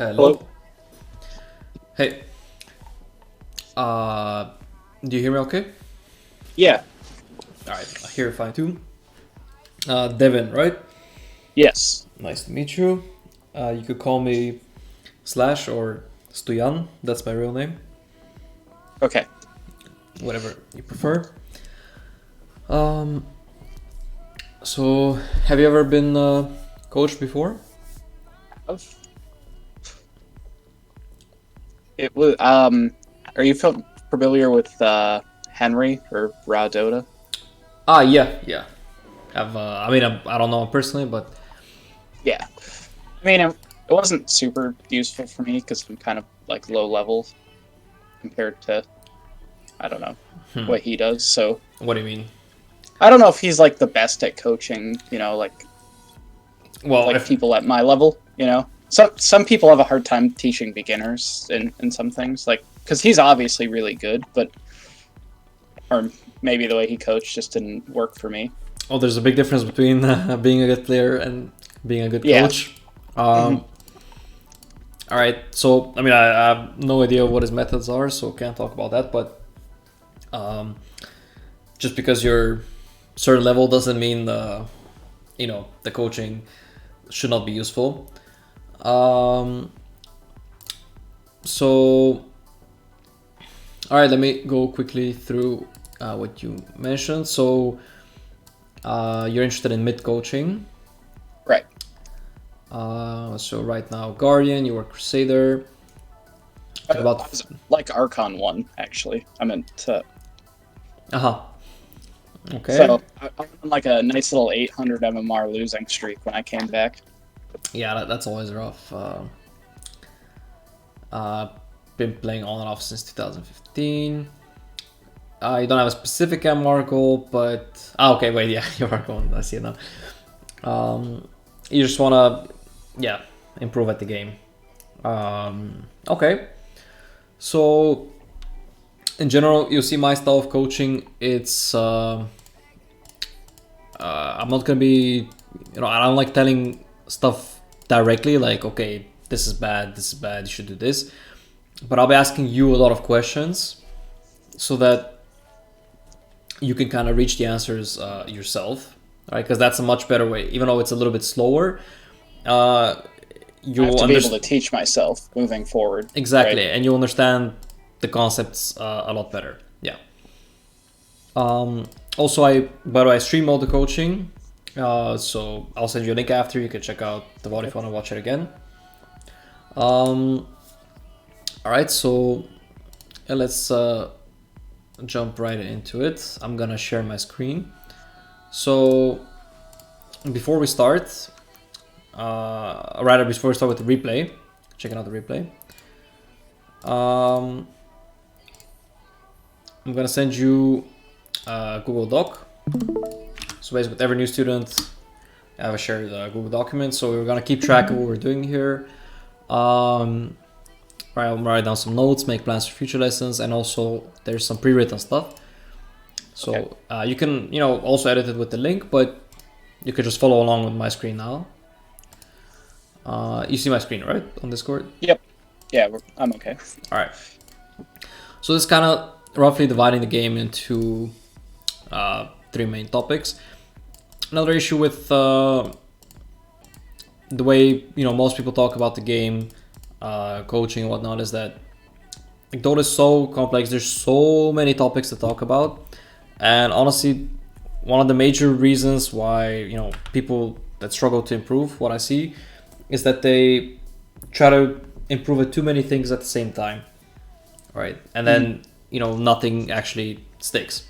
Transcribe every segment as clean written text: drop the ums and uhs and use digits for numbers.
Hello. Hello. Hey. Uh, do you hear me okay? Yeah. All right. I hear you fine too. Devin, right? Yes. Nice to meet you. You could call me Slash or Stoyan. That's my real name. Okay. Whatever you prefer. Um. So, have you ever been coached before? It was. Are you familiar with Henry or Radota? Yeah. I don't know him personally, but Yeah. I mean, it wasn't super useful for me because I'm kind of like low level compared to I don't know what he does. So what do you mean? I don't know if he's like the best at coaching. Well, Like if people at my level. Some people have a hard time teaching beginners in some things, like because he's obviously really good, but or maybe the way he coached just didn't work for me. there's a big difference between being a good player and being a good Yeah. coach. Hmm. All right, so I have no idea what his methods are, so can't talk about that. But um, just because you're certain level doesn't mean the coaching should not be useful. Um, so all right, let me go quickly through what you mentioned. So you're interested in mid coaching. Right. So right now, Guardian, you were Crusader. Took I about was like Archon 1, actually. I meant to. uh-huh. Okay. So I went on like a nice little 800 MMR losing streak when I came back. Yeah, that's always rough. Uh, been playing on and off since 2015. You don't have a specific MMR goal, but okay, wait, yeah, you are going. I see it now. You just wanna, yeah, improve at the game. Okay, so in general, you see my style of coaching. It's I'm not gonna be, I don't like telling stuff directly. Like, okay, this is bad, you should do this. But I'll be asking you a lot of questions so that you can kind of reach the answers yourself, right? Because that's a much better way. Even though it's a little bit slower, uh, I have you'll to be able to understand teach myself moving forward, right? exactly, and you understand the concepts a lot better. Yeah. Also, by the way, I stream all the coaching, so I'll send you a link after. You can check out the VOD if you want to watch it again. All right, so let's jump right into it. I'm gonna share my screen. So before we start, before we start with the replay, checking out the replay, I'm gonna send you a Google Doc. So basically, with every new student, I have a shared Google document. So we're gonna keep track of what we're doing here. I'll write down some notes, make plans for future lessons, and also there's some pre-written stuff. So Okay. you can, also edit it with the link, but you could just follow along with my screen now. You see my screen, right, on Discord? Yep. Yeah, I'm okay. All right. So this kind of roughly dividing the game into three main topics. Another issue with the way most people talk about the game, coaching and whatnot, is that like Dota is so complex. There's so many topics to talk about, and honestly, one of the major reasons why people that struggle to improve, what I see, is that they try to improve at too many things at the same time, right? And then nothing actually sticks.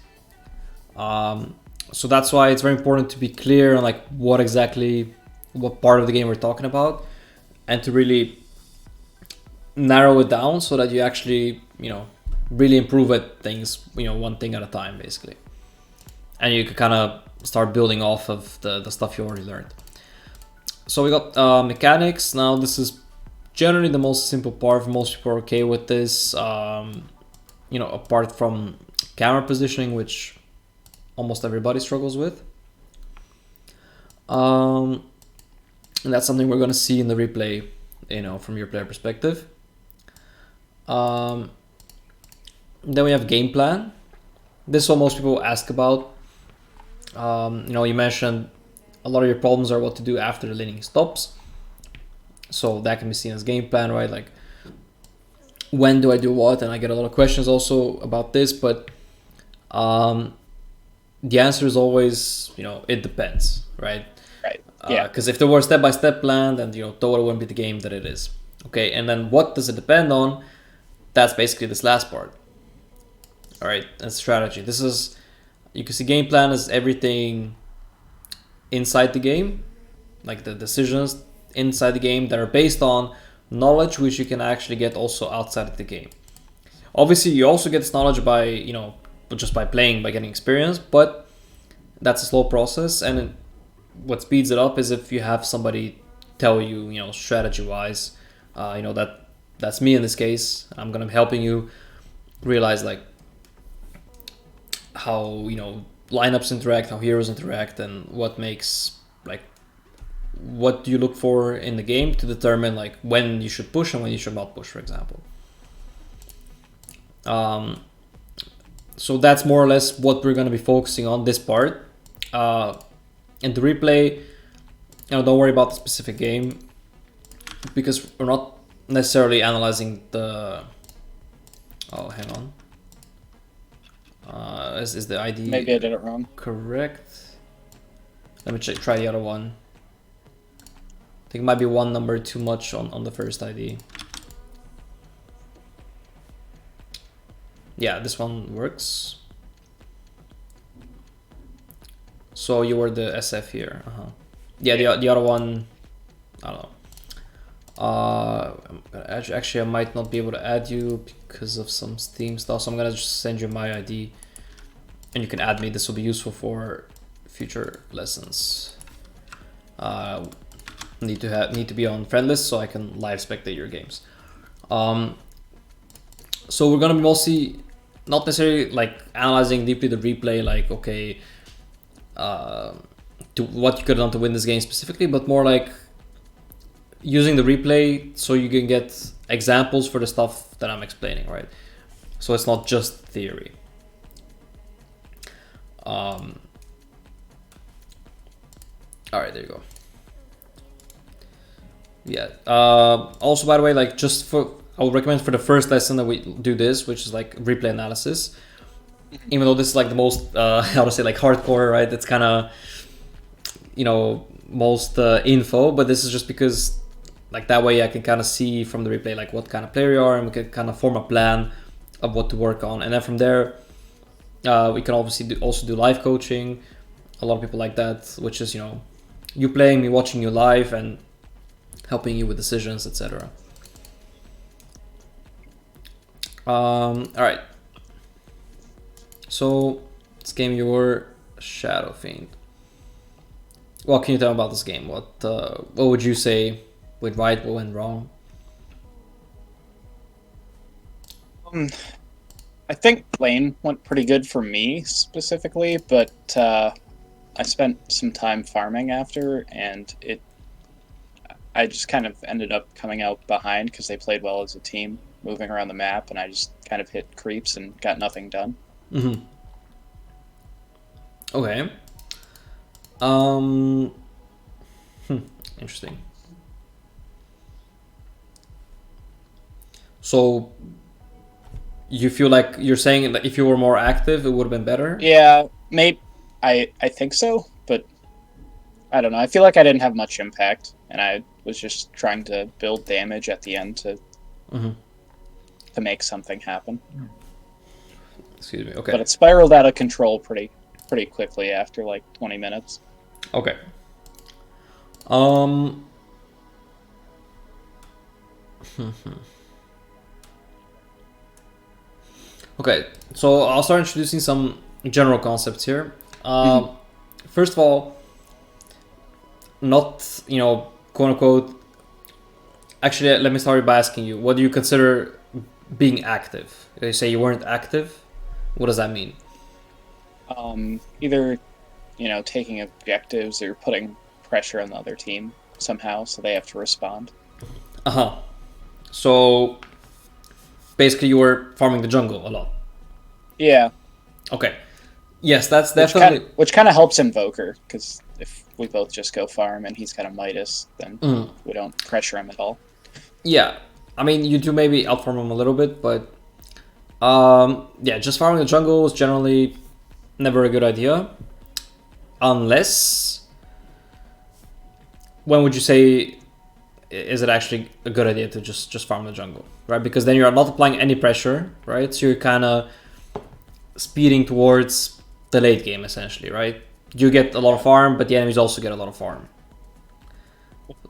So that's why it's very important to be clear on like what part of the game we're talking about, and to really narrow it down so that you actually really improve at things one thing at a time basically, and you can kind of start building off of the stuff you already learned. So we got mechanics. Now this is generally the most simple part. Most people are okay with this, apart from camera positioning, which almost everybody struggles with. And that's something we're going to see in the replay from your player perspective. Um, then we have game plan. This is what most people ask about. You mentioned a lot of your problems are what to do after the laning stops. So that can be seen as game plan, right? Like, when do I do what? And I get a lot of questions also about this, but the answer is always, it depends, right? Right. Yeah. Because if there were a step-by-step plan, then, Dota wouldn't be the game that it is. Okay, and then what does it depend on? That's basically this last part. All right, and strategy. This is, you can see game plan is everything inside the game, like the decisions inside the game that are based on knowledge which you can actually get also outside of the game. Obviously, you also get this knowledge by, just by playing, by getting experience, but that's a slow process. And what speeds it up is if you have somebody tell you, strategy-wise, that's me in this case. I'm gonna be helping you realize like how lineups interact, how heroes interact, and what makes like what do you look for in the game to determine like when you should push and when you should not push, for example. So that's more or less what we're going to be focusing on this part. In the replay, don't worry about the specific game because we're not necessarily analyzing the. Oh, hang on. Is the ID? Maybe I did it wrong. Correct. Let me try the other one. I think it might be one number too much on the first ID. Yeah, this one works. So you were the SF here. Yeah, the other one, I don't know. Actually, I might not be able to add you because of some Steam stuff. So I'm gonna just send you my ID, and you can add me. This will be useful for future lessons. Need to be on friend list so I can live spectate your games. So we're gonna be mostly not necessarily like analyzing deeply the replay, like okay, to what you could have done to win this game specifically, but more like using the replay so you can get examples for the stuff that I'm explaining, right? So it's not just theory. All right, there you go. Yeah. Also, by the way, like I would recommend for the first lesson that we do this, which is like replay analysis. Even though this is like the most, how to say, like hardcore, right? It's kind of, most info, but this is just because like that way I can kind of see from the replay like what kind of player you are, and we can kind of form a plan of what to work on. And then from there, we can obviously also do live coaching. A lot of people like that, which is, you playing, me watching you live, and helping you with decisions, etc. All right. So this game, your Shadow Fiend. What can you tell me about this game? What would you say went right, what went wrong? I think lane went pretty good for me specifically, but I spent some time farming after, and I just kind of ended up coming out behind because they played well as a team, moving around the map, and I just kind of hit creeps and got nothing done. Mm-hmm. Okay. Interesting. So you feel like you're saying that if you were more active, it would have been better? Yeah, maybe I think so, but I don't know. I feel like I didn't have much impact, and I was just trying to build damage at the end to make something happen. Excuse me. Okay. But it spiraled out of control pretty quickly after like 20 minutes. Okay. Okay, so I'll start introducing some general concepts here. First of all, not, quote unquote. Actually, let me start by asking you, what do you consider being active? You say you weren't active. What does that mean? Either, taking objectives or putting pressure on the other team somehow, so they have to respond. Uh-huh. So basically you were farming the jungle a lot. Yeah, Okay. Yes, that's which definitely... kind of helps Invoker, because if we both just go farm and he's got a Midas, then Mm. we don't pressure him at all. Yeah. I mean, you do maybe outfarm him a little bit, but yeah, just farming the jungle is generally never a good idea. Unless, when would you say is it actually a good idea to just farm the jungle, right? Because then you're not applying any pressure, right? So you're kind of speeding towards the late game, essentially, right? You get a lot of farm, but the enemies also get a lot of farm.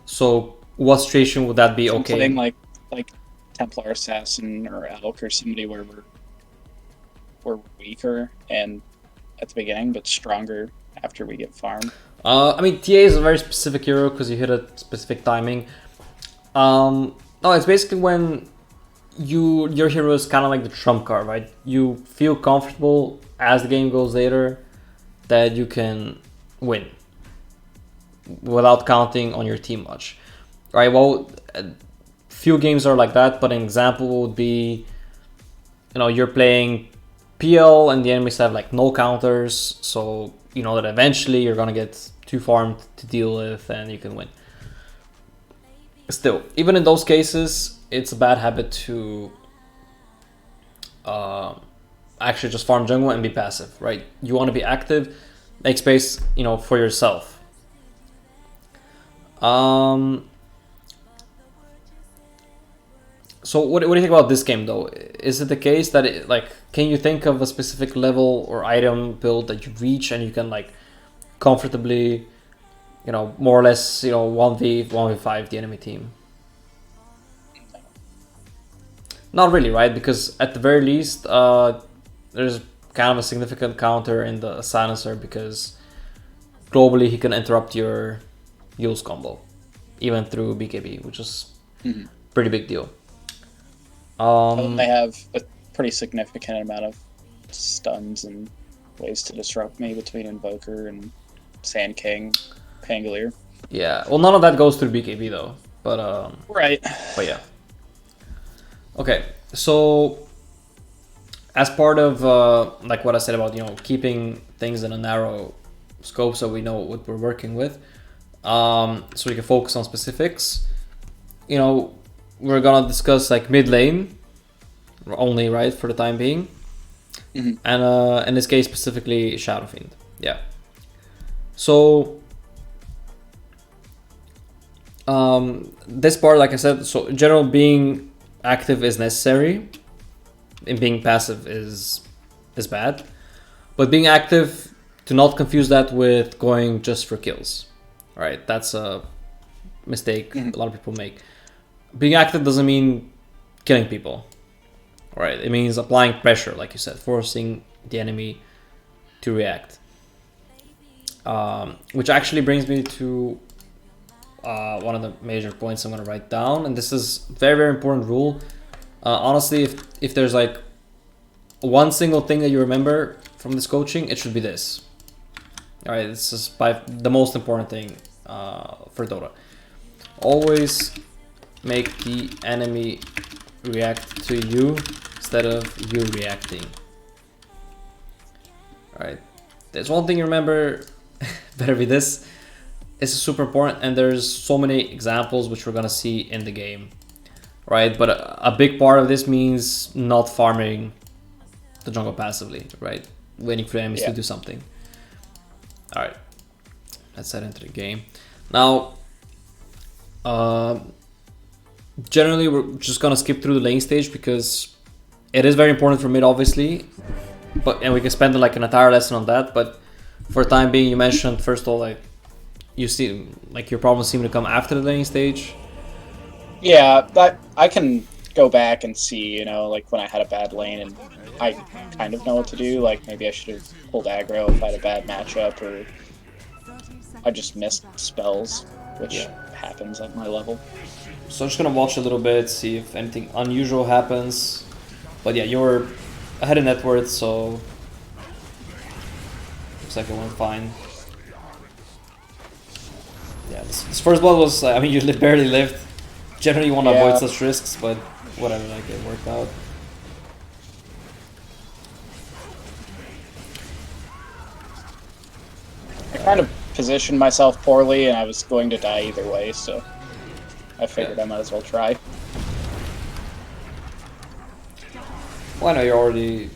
So what situation would that be So I'm okay? playing like Templar Assassin or Elk or somebody where we're weaker and at the beginning, but stronger after we get farm. I mean, TA is a very specific hero because you hit a specific timing. No, it's basically when your hero is kind of like the trump card, right? You feel comfortable as the game goes later that you can win without counting on your team much, right? Well, few games are like that, but an example would be, you're playing PL and the enemies have like no counters, so you know that eventually you're gonna get too farmed to deal with and you can win. Still, even in those cases, it's a bad habit to actually just farm jungle and be passive, right? You want to be active, make space, for yourself. So what do you think about this game though? Is it the case that can you think of a specific level or item build that you reach and you can like comfortably, more or less, 1v5 the enemy team? Not really, right? Because at the very least, there's kind of a significant counter in the silencer because globally he can interrupt your use combo, even through BKB, which is pretty big deal. They have a pretty significant amount of stuns and ways to disrupt me between Invoker and Sand King, Pangolier. Yeah, well, none of that goes through BKB though, but Right. But yeah. Okay, so as part of like what I said about keeping things in a narrow scope so we know what we're working with, so we can focus on specifics. We're gonna discuss like mid lane only, right, for the time being, and in this case specifically Shadow Fiend. Yeah. So this part, like I said, so in general, being active is necessary, and being passive is bad. But being active, to not confuse that with going just for kills. Right, that's a mistake a lot of people make. Being active doesn't mean killing people. Right, it means applying pressure, like you said, forcing the enemy to react. Which actually brings me to one of the major points I'm going to write down, and this is very, very important rule. Honestly, if there's like one single thing that you remember from this coaching, it should be this. All right, this is by the most important thing for Dota. Always make the enemy react to you instead of you reacting. All right, there's one thing you remember. Better be this. This is super important, and there's so many examples which we're gonna see in the game, right? But a big part of this means not farming the jungle passively, right? Waiting for the enemies to do something. All right, let's head into the game. Now, generally we're just gonna skip through the lane stage because it is very important for mid, obviously, and we can spend like an entire lesson on that. But for the time being, you mentioned first of all, like, you see, like, your problems seem to come after the lane stage. Yeah, that I can go back and see, like when I had a bad lane and I kind of know what to do. Like maybe I should have pulled aggro if I had a bad matchup, or I just missed spells, which happens at my level. So I'm just gonna watch a little bit, see if anything unusual happens. But yeah, you're ahead in net worth, so looks like it went fine. Yeah, this first blood was, I mean, you barely lived. Generally, you want to Yeah. avoid such risks, but whatever, like it worked out. I kind of positioned myself poorly, and I was going to die either way, so I figured I might as well try. Well, I know you're already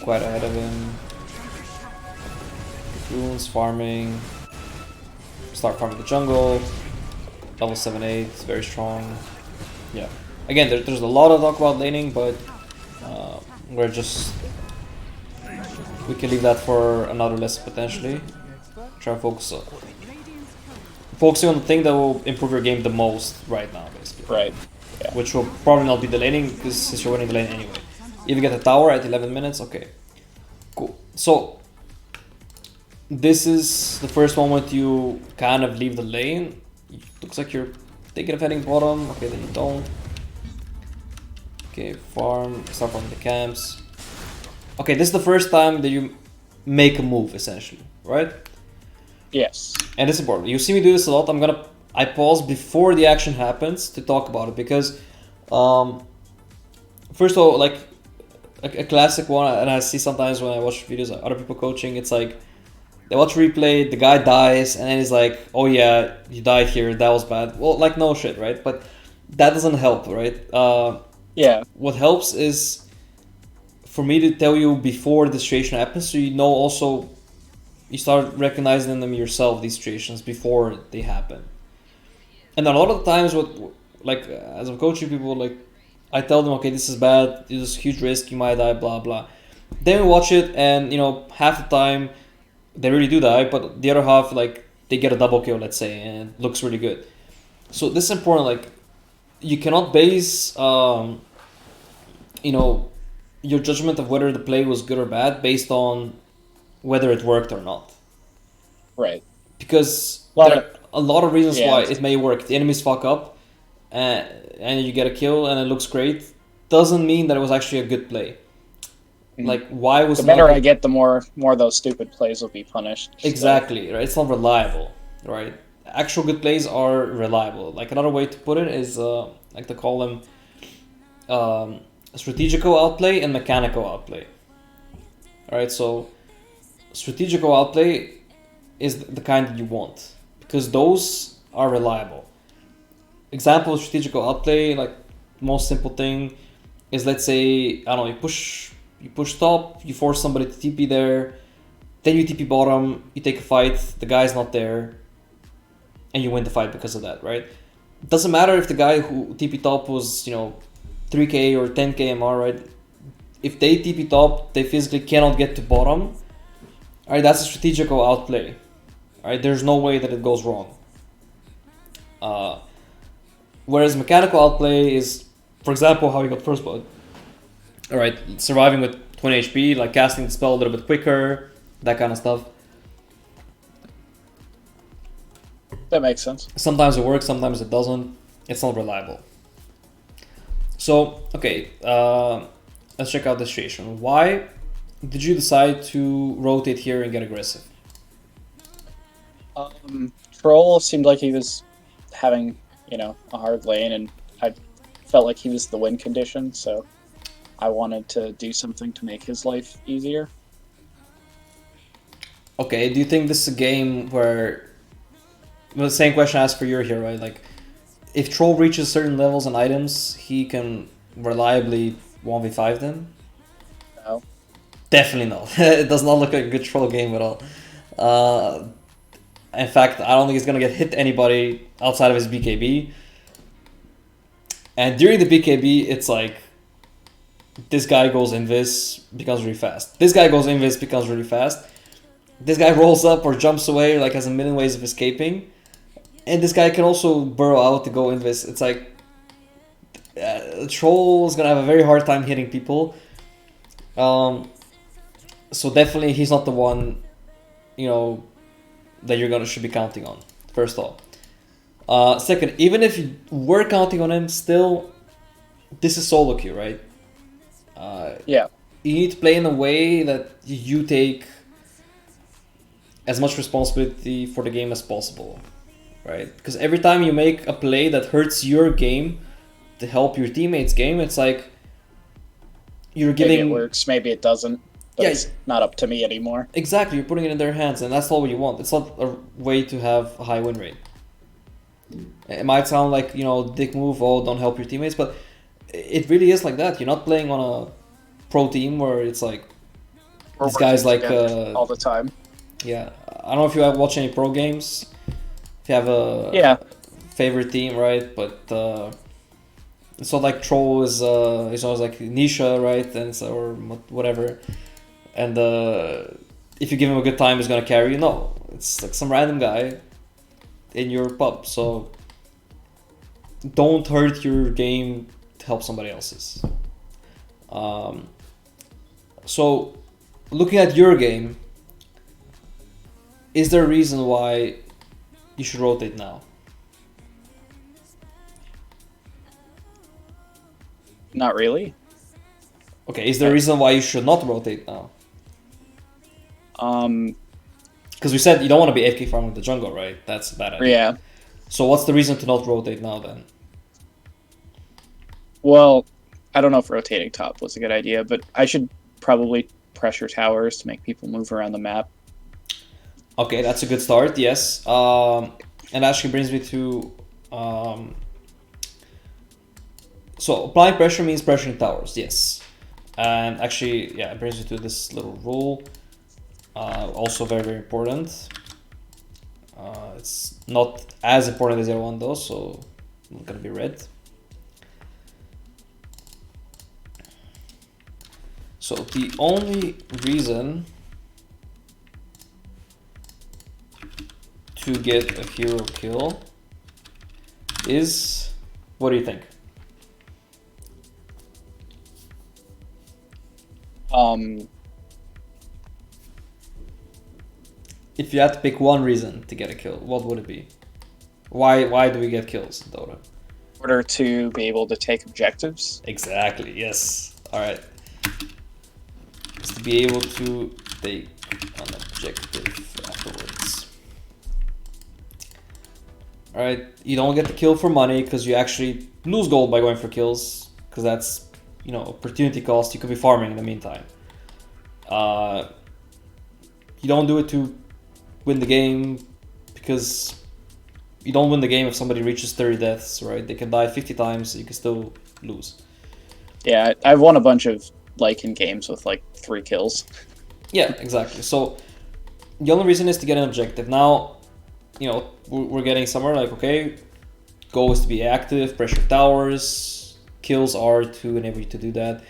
quite ahead of him. Runes, farming. Start farming the jungle. Level 7-8, it's very strong. Yeah. Again, there's a lot of talk about laning, but we're just... We can leave that for another lesson potentially. Try to focusing on the thing that will improve your game the most right now, basically. Right. Yeah. Which will probably not be the laning, because since you're winning the lane anyway. If you get a tower at 11 minutes, okay. Cool. So, this is the first moment you kind of leave the lane. Looks like you're thinking of heading bottom. Okay, then you don't. Okay, start farming the camps. Okay, this is the first time that you make a move, essentially, right? Yes. And it's important. You see me do this a lot. I pause before the action happens to talk about it because, first of all, like a classic one, and I see sometimes when I watch videos of other people coaching, it's like they watch replay, the guy dies, and then he's like, "Oh yeah, you died here. That was bad." Well, like no shit, right? But that doesn't help, right? Yeah. What helps is for me to tell you before the situation happens, so you know also you start recognizing them yourself, these situations before they happen. And a lot of the times, like as I'm coaching people, like I tell them, okay, this is bad, this is a huge risk, you might die, blah blah. Then we watch it, and half the time they really do die, but the other half, like they get a double kill, let's say, and it looks really good. So this is important. Like you cannot base, your judgment of whether the play was good or bad based on whether it worked or not. Right. Because Well, there are a lot of reasons yeah. why it may work. The enemies fuck up, and you get a kill, and it looks great. Doesn't mean that it was actually a good play. Like, why was the it not better good? I get, the more of those stupid plays will be punished. so- Exactly, right? It's not reliable, right? Actual good plays are reliable. Like another way to put it is, like to call them, strategical outplay and mechanical outplay. All right, so strategical outplay is the kind that you want because those are reliable. Example of strategical outplay, like most simple thing, is let's say I don't know, you push top, you force somebody to TP there, then you TP bottom, you take a fight, the guy's not there, and you win the fight because of that, right? It doesn't matter if the guy who TP top was 3k or 10k MR, right? If they TP top, they physically cannot get to bottom. Alright, that's a strategical outplay. Alright, there's no way that it goes wrong. Whereas mechanical outplay is, for example, how you got first blood. Alright, surviving with 20 HP, like casting the spell a little bit quicker, that kind of stuff. That makes sense. Sometimes it works, sometimes it doesn't. It's not reliable. So, okay, let's check out the situation. Why did you decide to rotate here and get aggressive? Troll seemed like he was having, a hard lane, and I felt like he was the win condition, so I wanted to do something to make his life easier. Okay, do you think this is a game where... Well, the same question I asked for your hero, right? Like, if Troll reaches certain levels and items, he can reliably 1v5 them? No. Definitely not. It does not look like a good Troll game at all. In fact, I don't think he's going to get hit anybody outside of his BKB. And during the BKB, it's like, this guy goes invis, becomes really fast. This guy goes invis, becomes really fast. This guy rolls up or jumps away, like has a million ways of escaping. And this guy can also burrow out to go invis. It's like, Troll is going to have a very hard time hitting people. So definitely he's not the one, that you're should be counting on, first off. Second, even if you were counting on him, still, this is solo queue, right? Yeah. You need to play in a way that you take as much responsibility for the game as possible, right? Because every time you make a play that hurts your game to help your teammates' game, it's like you're Maybe it giving. works, maybe it doesn't, but Yeah, it's not up to me anymore. exactly. You're putting it in their hands, and that's all you want. It's not a way to have a high win rate. It might sound like, dick move, oh, don't help your teammates, but it really is like that. You're not playing on a pro team where it's like We're these guys working like together all the time. yeah. I don't know if you have watched any pro games, if you have a Yeah, favorite team, right? But it's not like Troll is always like Nisha, right? And so, or whatever. And if you give him a good time, he's gonna carry you. No, it's like some random guy in your pub. So don't hurt your game to help somebody else's. So looking at your game, is there a reason why you should rotate now? not really. Okay, is there a reason why you should not rotate now? Because we said you don't want to be AFK farming the jungle, right? That's a bad idea. Yeah. So what's the reason to not rotate now then? Well, I don't know if rotating top was a good idea, but I should probably pressure towers to make people move around the map. Okay, that's a good start, yes. And actually brings me to... so applying pressure means pressuring towers, yes. And actually, yeah, it brings me to this little rule. Also very, very important. It's not as important as the other one though, so it's not gonna be red. So the only reason to get a hero kill is, what do you think? If you had to pick one reason to get a kill, what would it be? Why do we get kills in Dota? In order to be able to take objectives. Exactly, yes. Alright. Is to be able to take an objective afterwards. Alright, you don't get the kill for money because you actually lose gold by going for kills, because that's, opportunity cost. You could be farming in the meantime. You don't do it to win the game, because you don't win the game if somebody reaches 30 deaths, right? They can die 50 times, you can still lose. Yeah, I've won a bunch of in games with 3 kills. Yeah, exactly. So the only reason is to get an objective. Now, we're getting somewhere like, okay, goal is to be active, pressure towers, kills are to enable you to do that.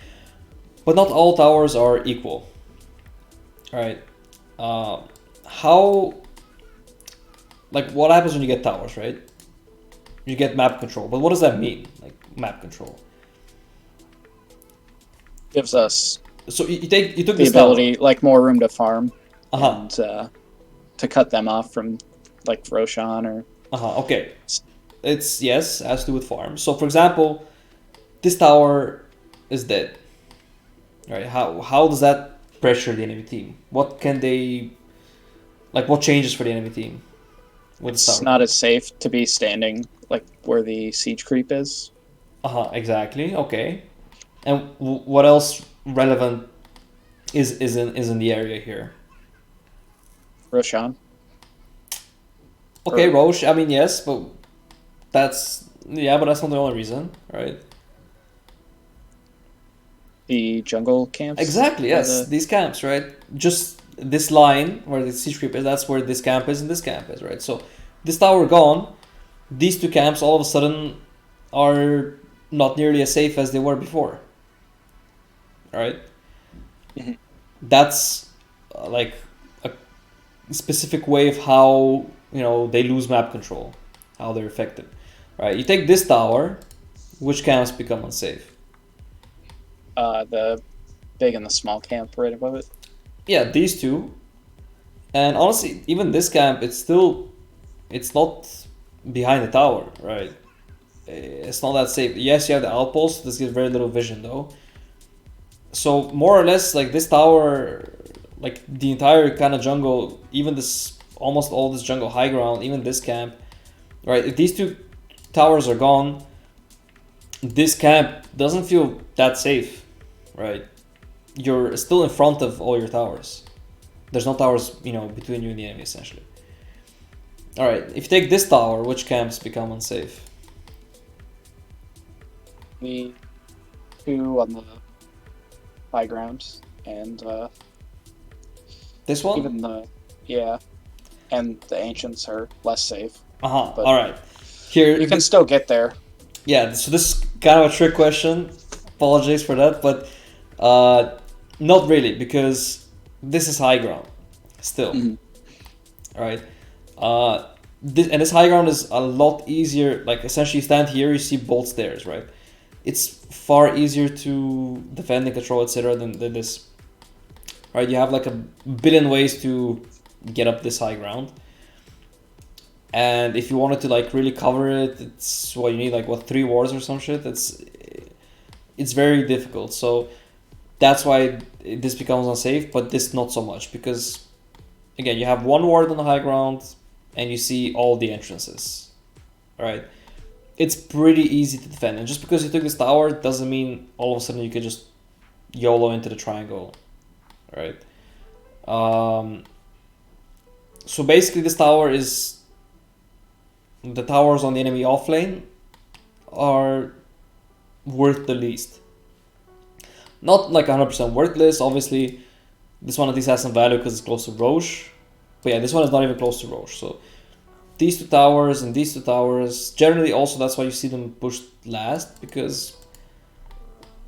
But not all towers are equal. Alright. What happens when you get towers, right? You get map control. But what does that mean? Like, map control. Gives us So you took the this ability, more room to farm tower. and to cut them off from Roshan or. Okay. It's, yes, has to do with farm. So for example, this tower is dead. Right? How does that pressure the enemy team? What can they, what changes for the enemy team with this tower? It's not as safe to be standing where the siege creep is. Exactly. Okay. And what else relevant is in the area here? Roshan. Okay, Roche. I mean, yes, but that's not the only reason, right? The jungle camps. Exactly. Yes, these camps, right? Just this line where the siege creep is. That's where this camp is and this camp is, right? So this tower gone, these two camps all of a sudden are not nearly as safe as they were before. Right? Mm-hmm. That's a specific way of how they lose map control, how they're affected. Right? You take this tower, which camps become unsafe? The big and the small camp right above it. Yeah, these two. And honestly, even this camp, it's not behind the tower, right? It's not that safe. Yes, you have the outpost. This gives very little vision though. So more or less, this tower, the entire kind of jungle, even this, almost all this jungle high ground, even this camp, right? If these two towers are gone, this camp doesn't feel that safe, right? You're still in front of all your towers. There's no towers, between you and the enemy, essentially. All right, if you take this tower, which camps become unsafe? The two on the high ground and This one? even and the ancients are less safe. Uh-huh, but all right. Here, You can still get there. yeah, so this is kind of a trick question. Apologies for that, but not really, because this is high ground still. All right. This high ground is a lot easier. Like, essentially, you stand here, you see both stairs, right? It's far easier to defend and control, etc., than this. Right? You have like a billion ways to get up this high ground. And if you wanted to like really cover it, it's what you need, like 3 wars or some shit. It's very difficult. So that's why this becomes unsafe, but this not so much, because again, you have 1 ward on the high ground and you see all the entrances. Alright. It's pretty easy to defend, and just because you took this tower doesn't mean all of a sudden you could just YOLO into the triangle. Alright. So basically this tower is... The towers on the enemy off lane are worth the least. Not like 100% worthless, obviously. This one at least has some value because it's close to Roche. But yeah, this one is not even close to Roche. So these 2 towers and these 2 towers, generally also that's why you see them pushed last, because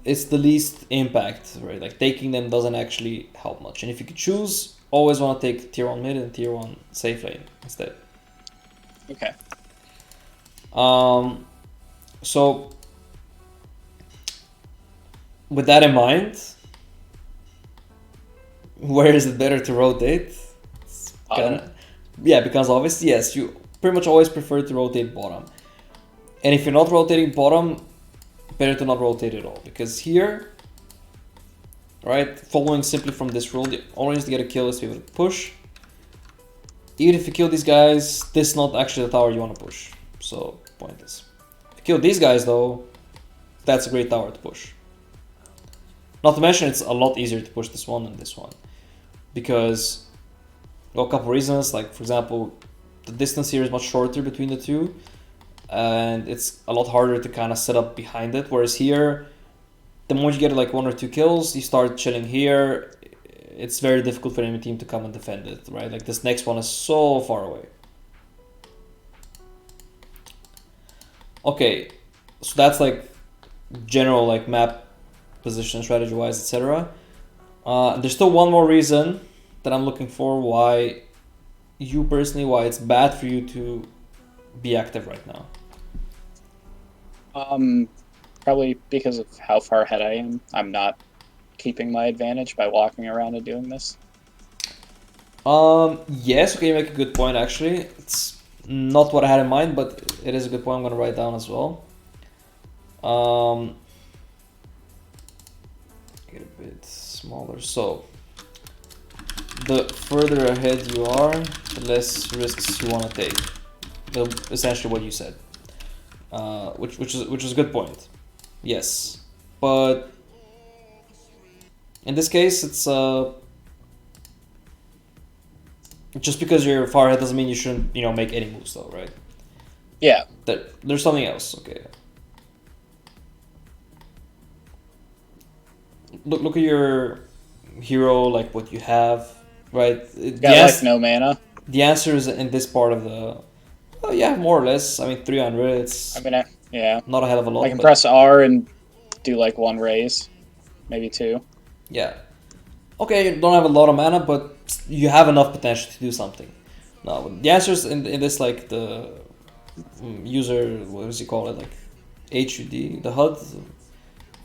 it's the least impact, right? Like, taking them doesn't actually help much. And if you could choose, always want to take tier 1 mid and tier 1 safe lane instead. Okay. So with that in mind, where is it better to rotate? Yeah, because obviously, yes, you pretty much always prefer to rotate bottom. And if you're not rotating bottom, better to not rotate at all, because here, right, following simply from this rule, the only reason to get a kill is to be able to push. Even if you kill these guys, this is not actually the tower you want to push, so pointless. If you kill these guys though, that's a great tower to push. Not to mention, it's a lot easier to push this one than this one, because, well, a couple reasons. Like, for example, the distance here is much shorter between the two, and it's a lot harder to kind of set up behind it. Whereas here, the moment you get like 1 or 2 kills, you start chilling here. It's very difficult for any team to come and defend it, right? Like, this next one is so far away. Okay, so that's like general like map position, strategy wise, etc. There's still one more reason that I'm looking for why it's bad for you to be active right now. Probably because of how far ahead I am. I'm not keeping my advantage by walking around and doing this. Yes, okay, you make a good point actually. It's not what I had in mind, but it is a good point. I'm gonna write down as well. Get a bit smaller. So the further ahead you are, the less risks you want to take. Essentially what you said, which is a good point. Yes, but in this case, it's just because you're far ahead doesn't mean you shouldn't make any moves though, right? Yeah. There's something else. Okay. Look at your hero, like what you have, right? Got no mana. The answer is in this part of the... Oh yeah, more or less. I mean, 300. It's... yeah. Not a hell of a lot. I can press R and do like 1 raise, maybe 2. Yeah. Okay, you don't have a lot of mana, but you have enough potential to do something. Now, the answer is in this, like, the user... What does he call it? Like, HUD? The HUD?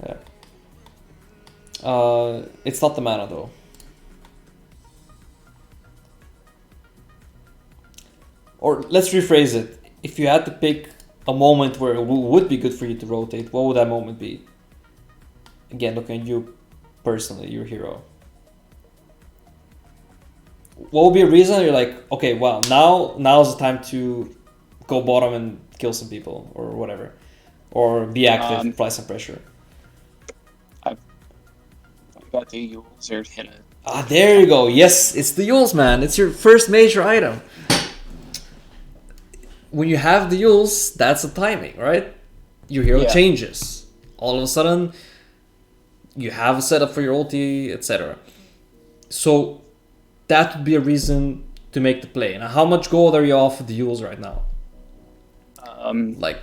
Yeah. It's not the mana though. Or let's rephrase it. If you had to pick a moment where it would be good for you to rotate, what would that moment be? Again, looking at you personally, your hero. What would be a reason you're like, okay, wow, now's the time to go bottom and kill some people or whatever, or be active, apply some pressure. I got the Yules or hit it. Ah, there you go. Yes, it's the Yules, man. It's your first major item. When you have the Yules, that's the timing, right? Your hero changes. All of a sudden, you have a setup for your ulti, etc. So that would be a reason to make the play. Now, how much gold are you off of the Yules right now? Like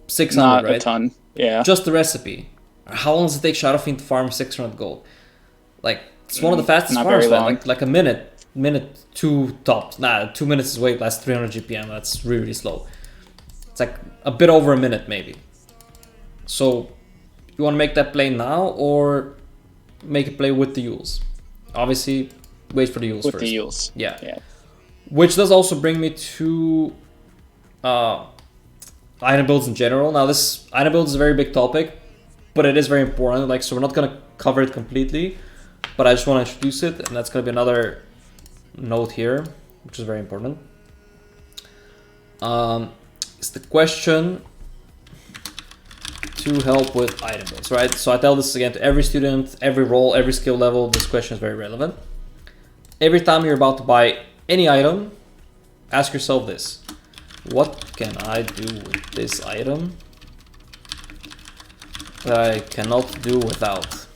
600, not right? a ton. Yeah. Just the recipe. How long does it take Shadow Fiend to farm 600 gold? Like, it's one of the fastest Not farms, very man. long. Like a minute 2 tops. Nah, 2 minutes is way less. 300 GPM. That's really, really slow. It's like a bit over a minute, maybe. So, you want to make that play now or make it play with the Yules? Obviously, wait for the Yules With first. the Yules. Yeah. Which does also bring me to item builds in general. Now, this item build is a very big topic, but it is very important. Like, so we're not gonna cover it completely, but I just want to introduce it, and that's gonna be another note here, which is very important. It's the question to help with item builds, right? So I tell this again to every student, every role, every skill level. This question is very relevant. Every time you're about to buy any item, ask yourself this: what can I do with this item that I cannot do without?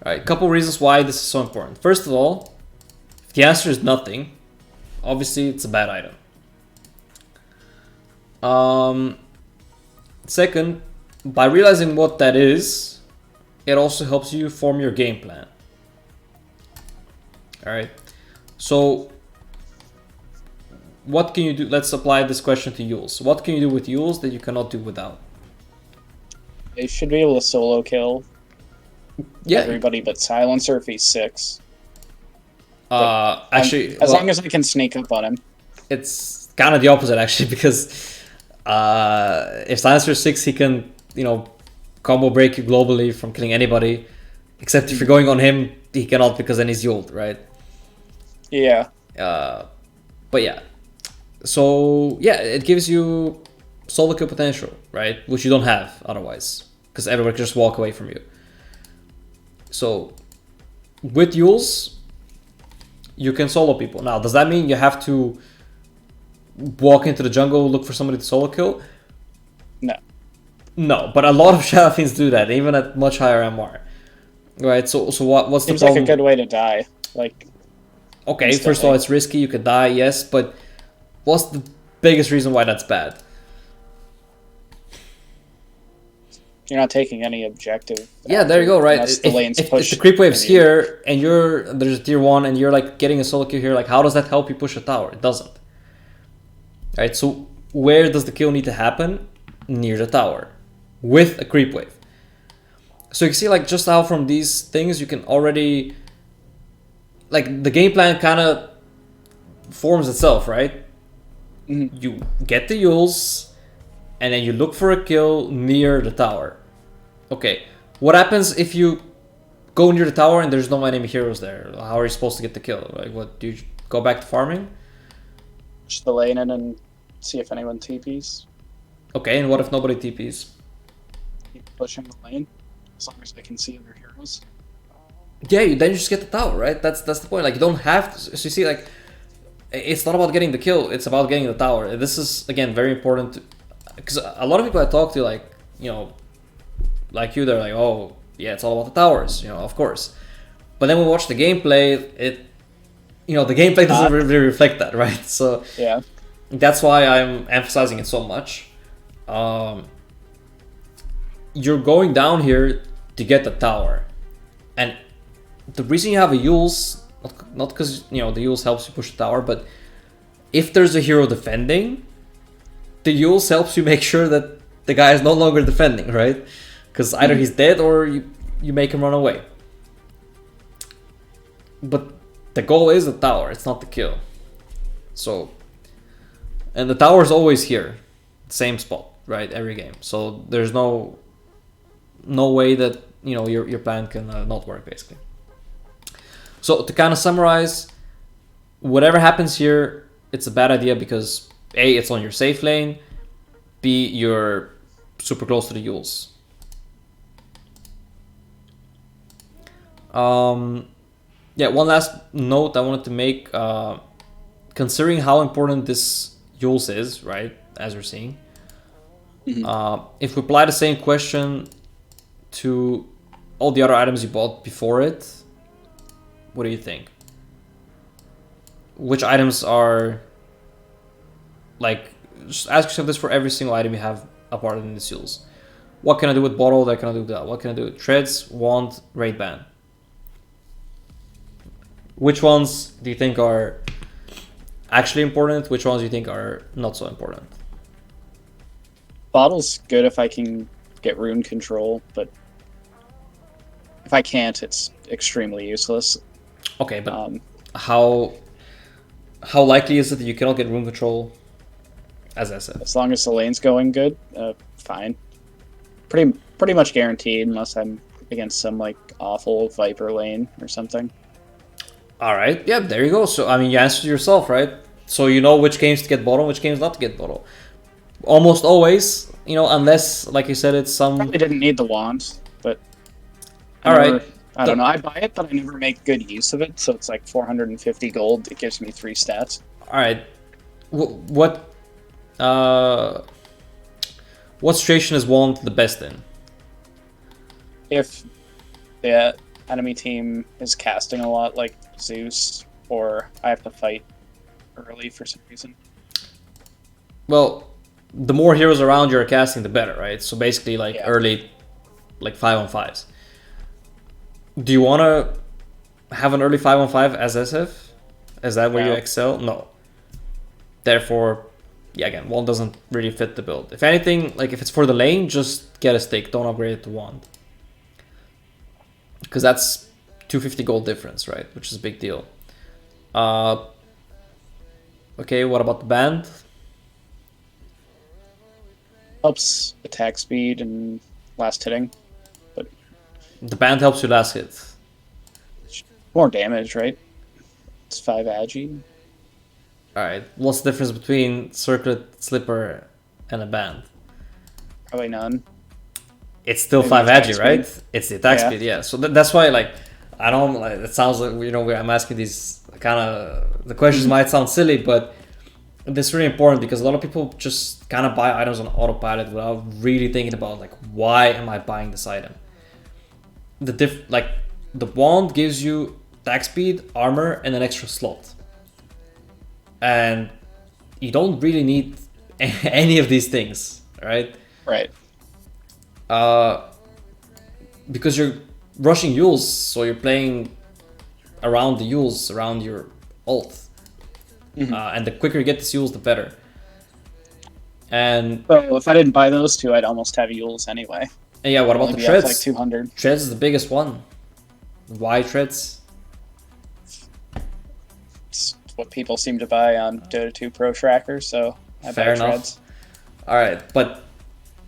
Alright, a couple reasons why this is so important. First of all, if the answer is nothing, obviously it's a bad item. Second, by realizing what that is, it also helps you form your game plan. Alright, so what can you do? Let's apply this question to Yules. What can you do with Yules that you cannot do without? They should be able to solo kill Yeah, everybody but Silencer if he's 6. actually, As long as I can sneak up on him. it's kind of the opposite actually, because if Silencer is 6, he can, combo break you globally from killing anybody, except if you're going on him, he cannot, because then he's Yuled, right? Yeah. But yeah, so yeah, it gives you solo kill potential, right? Which you don't have otherwise, because everyone can just walk away from you. So with Yules, you can solo people. Now, does that mean you have to walk into the jungle, look for somebody to solo kill? No. No, but a lot of Shadow Fiends do that, even at much higher MR. Right, so what's the Seems problem? like a good way to die. Like, Okay, instantly. first of all, it's risky, you could die, yes, but what's the biggest reason why that's bad? You're not taking any objective. Yeah, there you go, right? Unless the lane's If pushed the creep wave's in you. here and there's a tier 1 and you're like getting a solo kill here, like how does that help you push a tower? It doesn't. Right, so where does the kill need to happen? Near the tower with a creep wave. So you can see like just how from these things you can already, like the game plan kind of forms itself, right? Mm-hmm. You get the Yules and then you look for a kill near the tower. Okay, what happens if you go near the tower and there's no enemy heroes there? How are you supposed to get the kill? Like, what, do you go back to farming? Push the lane in and see if anyone TPs. Okay, and what if nobody TPs? Keep pushing the lane as long as I can see other heroes. Yeah, then you just get the tower, right? That's the point. Like, you don't have to. So you see, like, it's not about getting the kill. It's about getting the tower. This is, again, very important. Because a lot of people I talk to, like, like you, they're like, oh, yeah, it's all about the towers, of course. But then we watch the gameplay, the gameplay doesn't really reflect that, right? So yeah, that's why I'm emphasizing it so much. You're going down here to get the tower. And the reason you have a Yules, not because, the Yules helps you push the tower, but if there's a hero defending, the Yules helps you make sure that the guy is no longer defending, right? Because either he's dead or you make him run away. But the goal is the tower, it's not the kill. So, and the tower is always here, same spot, right? Every game. So there's no way that your plan can not work, basically. So to kind of summarize, whatever happens here, it's a bad idea because A, it's on your safe lane. B, you're super close to the Yules. Yeah, one last note I wanted to make. Considering how important this Yules is, right, as we're seeing, if we apply the same question to all the other items you bought before it, what do you think? Which items are, like, just ask yourself this for every single item you have apart in the seals. What can I do with bottle? That can I do with that? What can I do with treads, wand, raid ban? Which ones do you think are actually important? Which ones do you think are not so important? Bottle's good if I can get rune control, but if I can't, it's extremely useless. Okay, but how likely is it that you cannot get rune control as SF? As long as the lane's going good, fine. Pretty much guaranteed, unless I'm against some like awful Viper lane or something. All right, yeah, there you go. So I mean, you answered yourself, right? So you know which games to get bottle, which games not to get bottle. Almost always, you know, unless, like you said, it's some. Probably didn't need the wand, but All right. I don't know. I buy it, but I never make good use of it. So it's like 450 gold. It gives me 3 stats. All right. What situation is wand the best in? If the enemy team is casting a lot, like Zeus, or I have to fight early for some reason. Well, the more heroes around you are casting, the better, right? So basically, like early, like 5-on-5s. Do you want to have an early 5-on-5 as SF? Is that where you excel? No. Therefore, yeah, again, wand doesn't really fit the build. If anything, like if it's for the lane, just get a stick. Don't upgrade it to wand. Because that's 250 gold difference, right? Which is a big deal. Okay, what about the band? Helps attack speed and last hitting. But the band helps you last hit. More damage, right? It's 5 agi. Alright, what's the difference between circlet, slipper, and a band? Probably none. It's still 5 agi, right? It's the attack speed, yeah. So that's why, like, I don't, like, it sounds like, you know, I'm asking these kind of, the questions might sound silly, but this is really important because a lot of people just kind of buy items on autopilot without really thinking about, like, why am I buying this item? The wand gives you attack speed, armor, and an extra slot. And you don't really need any of these things, right? Right. Because you're rushing Yules, so you're playing around the Yules, around your ult. And the quicker you get the Yules, the better. And so if I didn't buy those two, I'd almost have Yules anyway. And yeah, what about the treads? Like 200. Treads is the biggest one. Why treads? It's what people seem to buy on Dota 2 Pro Tracker, so I Fair buy enough. treads. Alright, but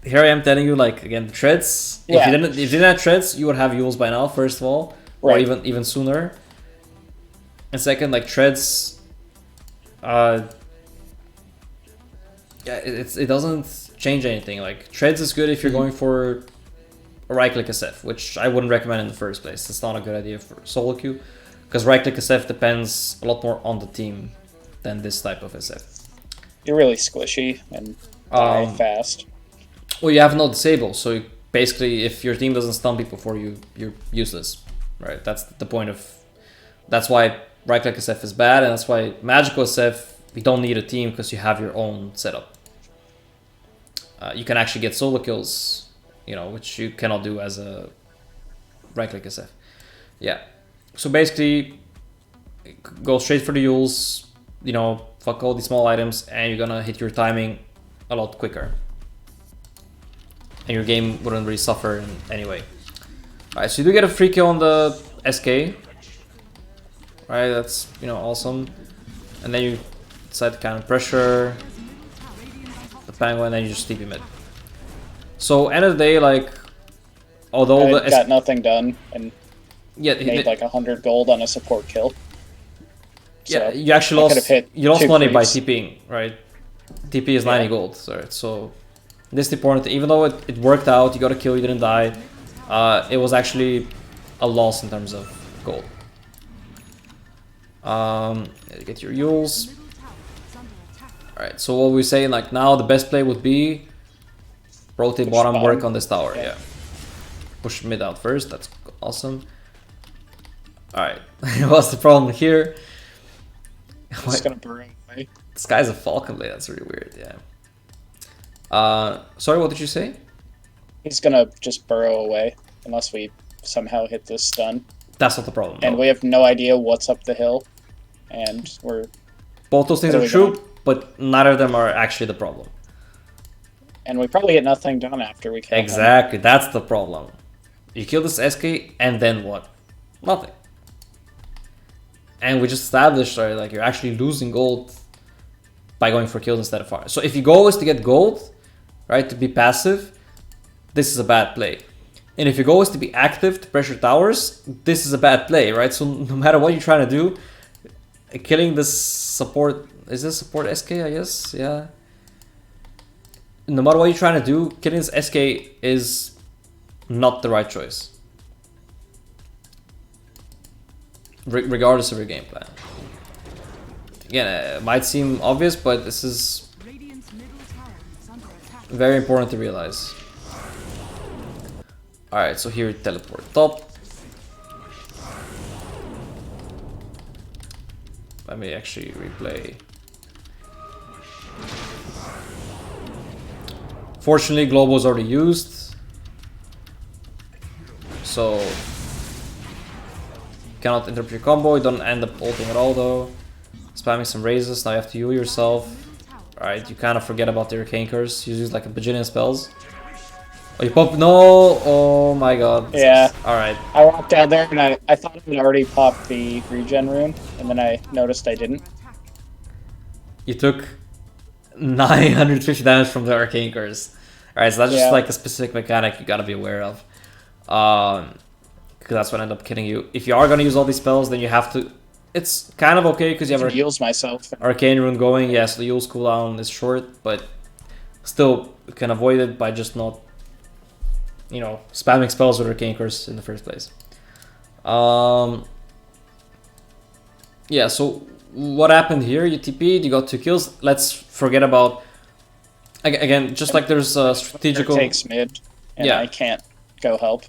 here I am telling you, like, again, the treads. Yeah. If you didn't have treads, you would have Yules by now, first of all. Or even sooner. And second, like, treads, it doesn't change anything. Like, treads is good if you're going for a right-click SF, which I wouldn't recommend in the first place. It's not a good idea for solo queue, because right-click SF depends a lot more on the team than this type of SF. You're really squishy and die fast. Well, you have no disable, so basically, if your team doesn't stun people for you, you're useless, right? That's the point of. That's why right-click SF is bad, and that's why magical SF, you don't need a team because you have your own setup. You can actually get solo kills, you know, which you cannot do as a right-click SF. Yeah. So basically, go straight for the Yules, you know, fuck all these small items, and you're gonna hit your timing a lot quicker. And your game wouldn't really suffer in any way. Alright, so you do get a free kill on the SK. Alright, that's, you know, awesome. And then you decide to kind of pressure the Penguin, and then you just TP mid. So, end of the day, like, although I got nothing done and made like 100 gold on a support kill. Yeah, so you actually lost money by TPing, right? TP is 90 gold, sorry. So this is important. Even though it worked out, you got a kill, you didn't die. It was actually a loss in terms of gold. Get your Yules. Alright, so what we're saying, like now the best play would be rotate bottom, work on this tower, yeah. Push mid out first, that's awesome. Alright, what's the problem here? I'm just gonna burrow away. This guy's a Falcon Blade, that's really weird, yeah. Sorry, what did you say? He's gonna just burrow away unless we somehow hit this stun. That's not the problem. And we have no idea what's up the hill. And we're... Both those things are true, but neither of them are actually the problem. And we probably get nothing done after we kill Exactly, that's the problem. You kill this SK, and then what? Nothing. And we just established, right, like you're actually losing gold by going for kills instead of fire. So if your goal is to get gold, right, to be passive, this is a bad play. And if your goal is to be active, to pressure towers, this is a bad play, right? So no matter what you're trying to do, killing this support... Is this support SK, I guess? Yeah. No matter what you're trying to do, killing this SK is not the right choice. Regardless of your game plan. Again, it might seem obvious, but this is very important to realize. Alright, so here teleport top. Let me actually replay. Fortunately, global is already used, so cannot interrupt your combo. You don't end up ulting at all though. Spamming some raises, now you have to heal yourself. Alright, you kind of forget about the Arcane Curse. You use like a bajillion spells. Oh, you pop? No! Oh my god. Yeah. Alright. I walked down there and I thought I had already popped the regen rune, and then I noticed I didn't. You took 950 damage from the Arcane Curse. Alright, so that's just like a specific mechanic you gotta be aware of. Because that's what ended up killing you. If you are gonna use all these spells, then you have to... It's kind of okay because you have heals myself. Arcane Rune going. Yes, yeah, so the Yule's cooldown is short, but still you can avoid it by just not, you know, spamming spells with Arcane Curse in the first place. Yeah, so what happened here? You TP'd, you got 2 kills. Let's forget about... Again, just like there's a strategical... takes mid, and I can't go help.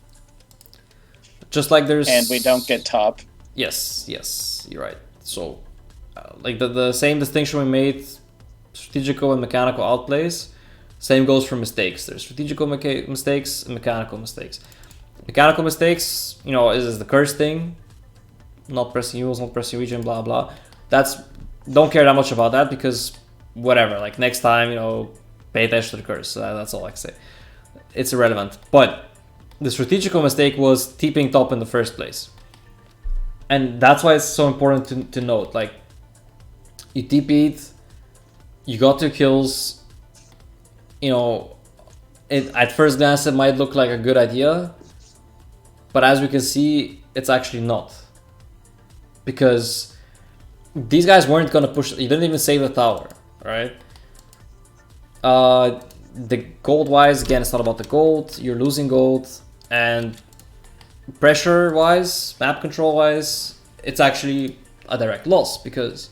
Just like there's... And we don't get top. Yes, yes, you're right. So, like the same distinction we made, strategical and mechanical outplays, same goes for mistakes. There's strategical mistakes and mechanical mistakes. Mechanical mistakes, you know, is the curse thing, not pressing Yules, not pressing regen, blah blah. That's, don't care that much about that because whatever. Like next time, you know, pay attention to the curse. That's all I can say. It's irrelevant. But the strategical mistake was TPing top in the first place. And that's why it's so important to note, like, you TP'd, you got 2 kills, you know, at first glance it might look like a good idea, but as we can see, it's actually not. Because these guys weren't gonna push, you didn't even save the tower, right? The gold-wise, again, it's not about the gold, you're losing gold, and pressure-wise, map control-wise, it's actually a direct loss because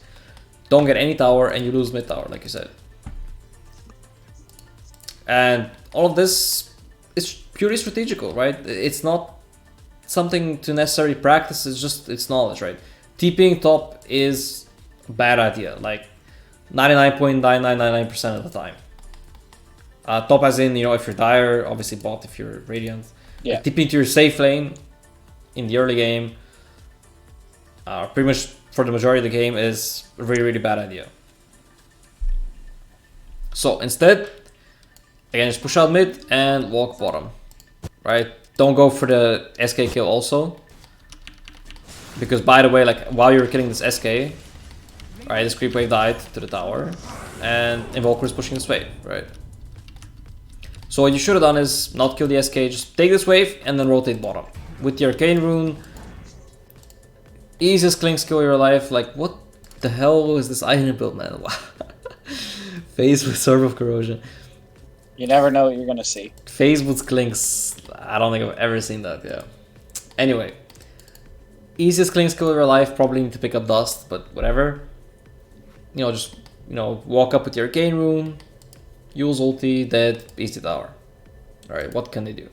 don't get any tower and you lose mid tower, like you said. And all of this is purely strategical, right? It's not something to necessarily practice, it's knowledge, right? TPing top is a bad idea, like 99.9999% of the time. Top as in, you know, if you're dire, obviously bot if you're radiant. Yeah. Like, TPing to your safe lane in the early game, pretty much for the majority of the game, is a really, really bad idea. So instead, again, just push out mid and walk bottom, right? Don't go for the SK kill also, because by the way, like while you're killing this SK, right, this creep wave died to the tower, and Invoker is pushing this wave, right? So what you should have done is not kill the SK, just take this wave and then rotate bottom. With the Arcane Rune, easiest cling skill of your life. Like, what the hell is this item build, man? Phase with Serve of Corrosion. You never know what you're gonna see. Phase with Clinks. I don't think I've ever seen that, yeah. Anyway. Easiest Clink skill of your life, probably need to pick up Dust, but whatever. You know, just, you know, walk up with your Arcane Rune, use ulti, dead, easy tower. Alright, what can they do?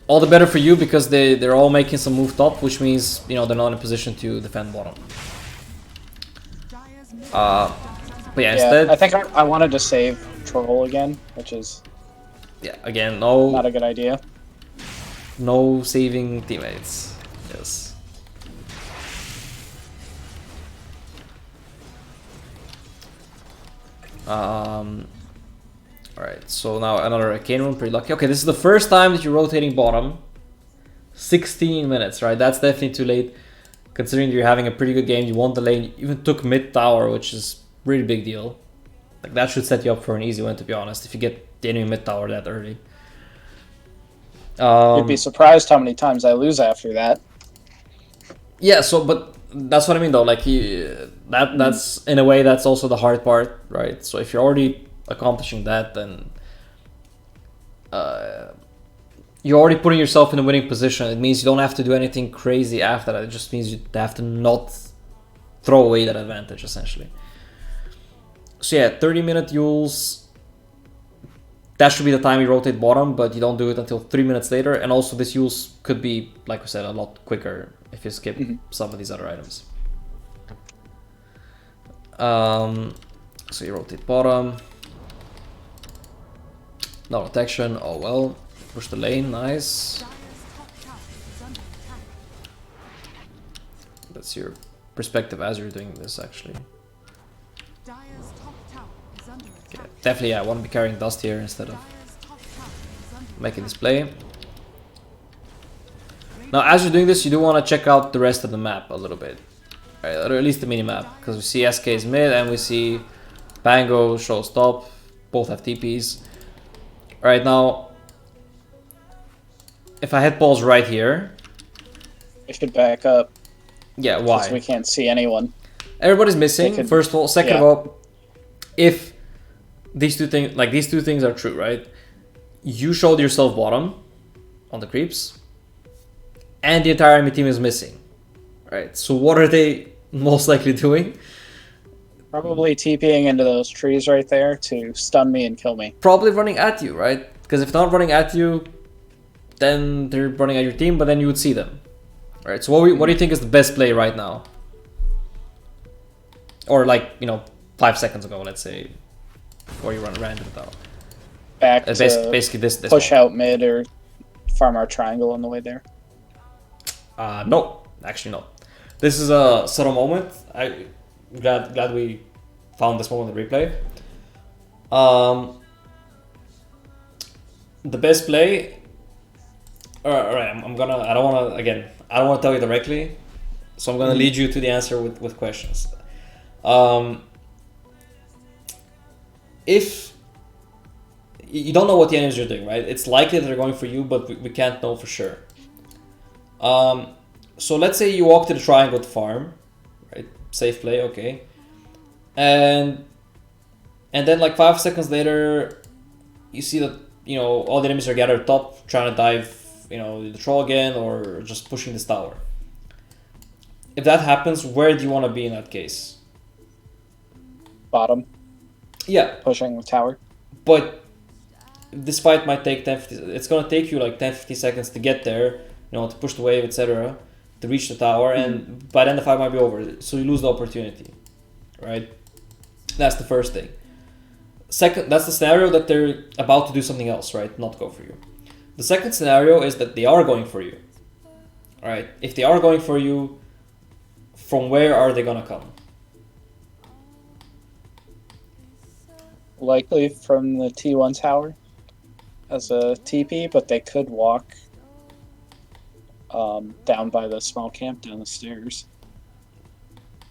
All the better for you because they're all making some move top, which means, you know, they're not in a position to defend bottom. But yeah, instead... I think I wanted to save Troll again, which is... Yeah, again, no... Not a good idea. No saving teammates. Yes. Alright, so now another Arcane Rune, pretty lucky. Okay, this is the first time that you're rotating bottom. 16 minutes, right? That's definitely too late. Considering you're having a pretty good game, you won the lane, you even took mid tower, which is a really big deal. Like, that should set you up for an easy win, to be honest, if you get the enemy mid tower that early. You'd be surprised how many times I lose after that. Yeah, so, but that's what I mean though, like, that's, in a way, that's also the hard part, right? So if you're already accomplishing that, then you're already putting yourself in a winning position. It means you don't have to do anything crazy after that. It just means you have to not throw away that advantage, essentially. So yeah, 30-minute Yules. That should be the time you rotate bottom, but you don't do it until 3 minutes later. And also this Yules could be, like I said, a lot quicker if you skip some of these other items. So you rotate bottom. No protection, oh well. Push the lane, nice. That's your perspective as you're doing this, actually. Okay, definitely, yeah, I want to be carrying Dust here instead of making this play. Now, as you're doing this, you do want to check out the rest of the map a little bit. Right, or at least the mini-map, because we see SK is mid and we see Pango shows top. Both have TPs. Alright, now, if I hit balls right here... I should back up. Yeah, why? Because we can't see anyone. Everybody's missing, first of all. Second of all, if these two things are true, right? You showed yourself bottom on the creeps, and the entire enemy team is missing. Right, so what are they most likely doing? Probably TPing into those trees right there to stun me and kill me. Probably running at you, right? Because if not running at you, then they're running at your team, but then you would see them. Right, so what do you think is the best play right now? Or like, you know, 5 seconds ago, let's say, before you ran into the tower. Back to basically this push out mid or farm our triangle on the way there. No, actually no. This is a subtle moment. I'm glad we found this moment in replay. The best play. Alright, I don't want to tell you directly, so I'm gonna lead you to the answer with questions. If you don't know what the enemies are doing, right? It's likely that they're going for you, but we can't know for sure. So let's say you walk to the triangle to farm, right? Safe play, okay. And then like 5 seconds later, you see that, you know, all the enemies are gathered top, trying to dive, you know, the troll again, or just pushing this tower. If that happens, where do you want to be in that case? Bottom. Yeah. Pushing the tower. But this fight might take 10-15... It's going to take you like 10-15 seconds to get there, you know, to push the wave, etc., to reach the tower, and by then the fight might be over, so you lose the opportunity, right? That's the first thing. Second, that's the scenario that they're about to do something else, right? Not go for you. The second scenario is that they are going for you, right? If they are going for you, from where are they gonna come? Likely from the T1 tower as a TP, but they could walk down by the small camp down the stairs.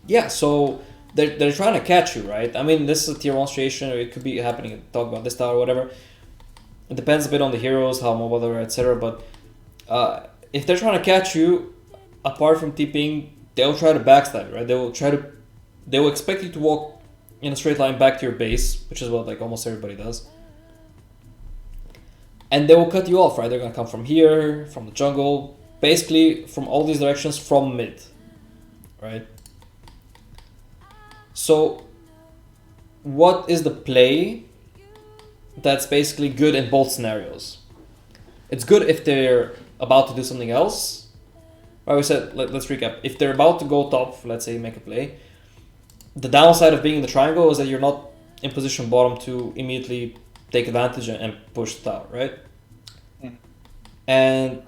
Yeah, so they're trying to catch you, right? I mean, this is a tier 1 situation, or it could be happening, talk about this tower or whatever. It depends a bit on the heroes, how mobile they are, etc. But if they're trying to catch you, apart from TPing, they'll try to backstab you, right? They will expect you to walk in a straight line back to your base, which is what like almost everybody does. And they will cut you off, right? They're gonna come from here, from the jungle, basically from all these directions from mid, right? So what is the play that's basically good in both scenarios? It's good if they're about to do something else. Right, we said, let's recap. If they're about to go top, let's say make a play, the downside of being in the triangle is that you're not in position bottom to immediately take advantage and push the tower, right? Mm. And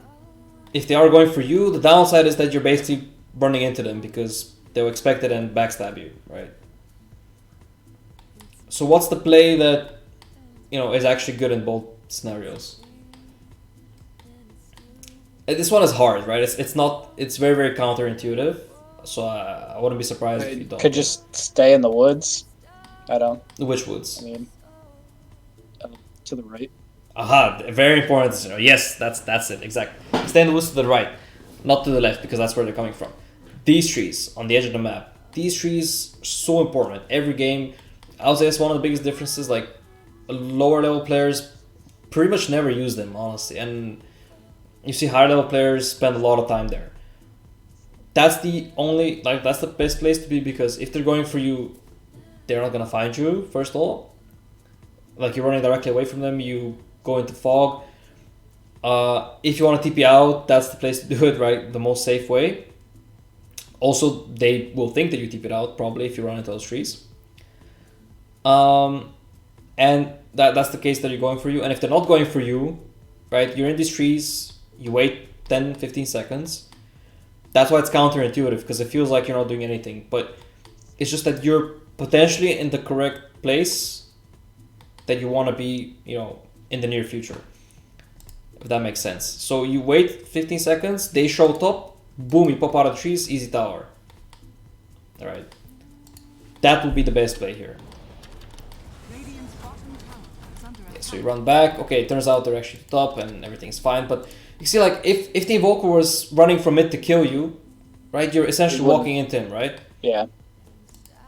if they are going for you, the downside is that you're basically running into them because they'll expect it and backstab you, right? So what's the play that, you know, is actually good in both scenarios? This one is hard, right? It's very, very counterintuitive. So I wouldn't be surprised if you don't. Could just stay in the woods. I don't. Which woods? I mean, to the right. Aha, very important. Yes, that's it, exactly. Stay in the woods to the right, not to the left, because that's where they're coming from. These trees on the edge of the map. These trees are so important. Every game, I would say it's one of the biggest differences. Like, lower level players pretty much never use them, honestly. And you see higher level players spend a lot of time there. That's the best place to be, because if they're going for you, they're not gonna find you, first of all. Like, you're running directly away from them, you go into fog. If you want to TP out, that's the place to do it, right? The most safe way. Also, they will think that you TP it out, probably, if you run into those trees. And that's the case that you're going for you. And if they're not going for you, right, you're in these trees, you wait 10, 15 seconds. That's why it's counterintuitive, because it feels like you're not doing anything. But it's just that you're potentially in the correct place that you want to be, you know, in the near future. If that makes sense. So you wait 15 seconds, they show top, boom, you pop out of the trees, easy tower. Alright. That would be the best play here. Okay, so you run back. Okay, it turns out they're actually top and everything's fine. But you see, like, if the Invoker was running from mid to kill you, right, you're essentially walking into him, right? Yeah.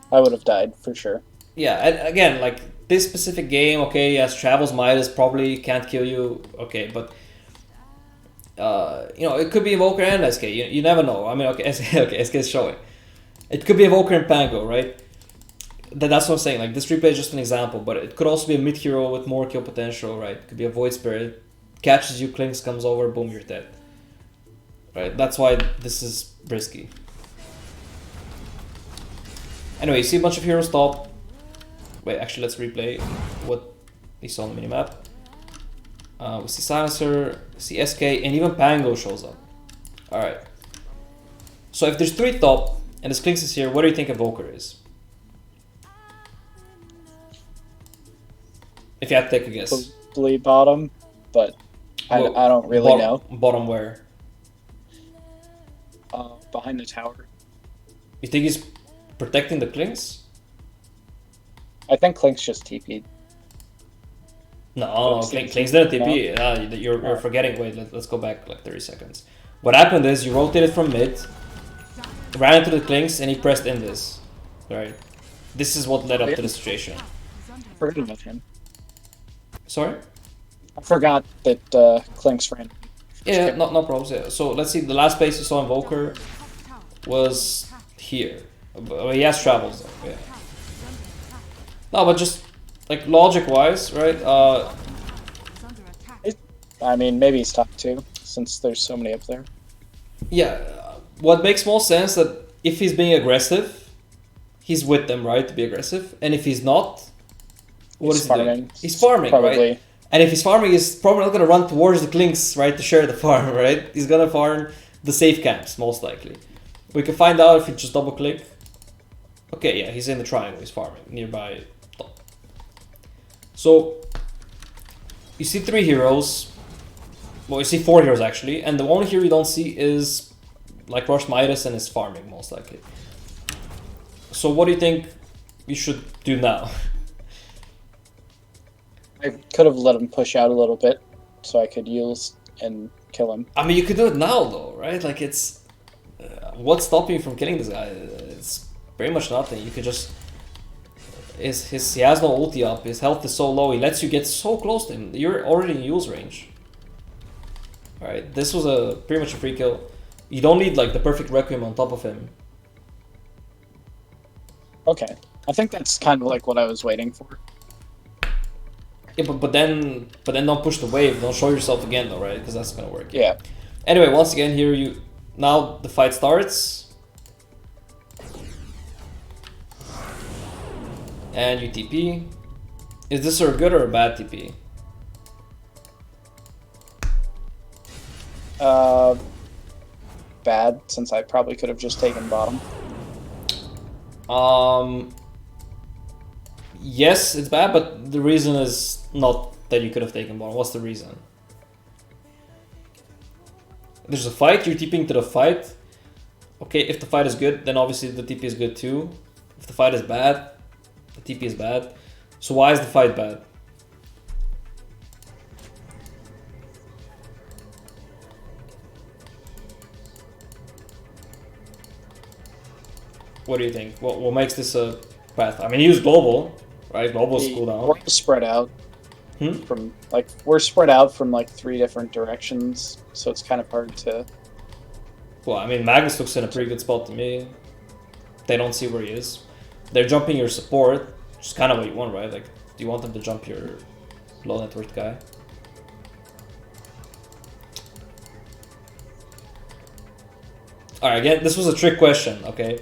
I would have died, for sure. Yeah, and again, like, this specific game, okay, yes, Travel's Midas probably can't kill you, okay, but you know, it could be Evoker and SK, you never know. I mean, okay, SK is showing. It could be Evoker and Pango, right? That's what I'm saying, like, this replay is just an example, but it could also be a mid-hero with more kill potential, right? It could be a Void Spirit, catches you, clinks, comes over, boom, you're dead. Right, that's why this is risky. Anyway, you see a bunch of heroes top. Wait, actually, let's replay what we saw on the minimap. We see Silencer, see SK, and even Pango shows up. Alright. So if there's 3 top, and this Clinks is here, what do you think Evoker is? If you had to take a guess. Probably bottom, but I don't really know. Bottom where? Behind the tower. You think he's protecting the Clinks? I think Clink's just TP'd. No, Clink's didn't TP. No? You're forgetting. Wait, let's go back like 30 seconds. What happened is you rotated from mid, ran into the Clinks, and he pressed in this. Right? This is what led up to the situation. I forgot about him. Sorry? I forgot that Clink's ran. Yeah, no problems. Yeah. So let's see. The last place you saw Invoker was here. He has travels though. Yeah. No, but just like logic-wise, right? I mean, maybe he's top 2 since there's so many up there. Yeah, what makes more sense that if he's being aggressive, he's with them, right, to be aggressive, and if he's not, what is he doing? He's farming, probably. Right? And if he's farming, he's probably not gonna run towards the Clinks, right, to share the farm, right? He's gonna farm the safe camps, most likely. We can find out if you just double-click. Okay, yeah, he's in the triangle. He's farming nearby. Top. So you see 3 heroes. Well, you see 4 heroes actually, and the only hero you don't see is like Rush Midas and is farming most likely. So what do you think we should do now? I could have let him push out a little bit so I could use and kill him. I mean, you could do it now though, right? Like, it's what's stopping you from killing this guy? It's pretty much nothing. You could just he has no ulti up. His health is so low. He lets you get so close to him. You're already in use range. All right, this was pretty much a free kill. You don't need like the perfect Requiem on top of him. Okay, I think that's kind of like what I was waiting for. Yeah, but then don't push the wave. Don't show yourself again though, right? Because that's gonna work. Yeah. Anyway, once again here now the fight starts. And you TP. Is this a good or a bad TP? Bad, since I probably could have just taken bottom. Yes, it's bad, but the reason is not that you could have taken bottom. What's the reason? There's a fight, you're TPing to the fight. Okay, if the fight is good, then obviously the TP is good too. If the fight is bad, the TP is bad. So why is the fight bad? What do you think? What makes this a path? I mean, use global, right? Global's cooldown. We're spread out from we're spread out from like 3 different directions, so it's kind of hard to. Well, I mean, Magnus looks in a pretty good spot to me. They don't see where he is. They're jumping your support, which is kind of what you want, right? Like, do you want them to jump your low net worth guy? Alright, again, this was a trick question, okay?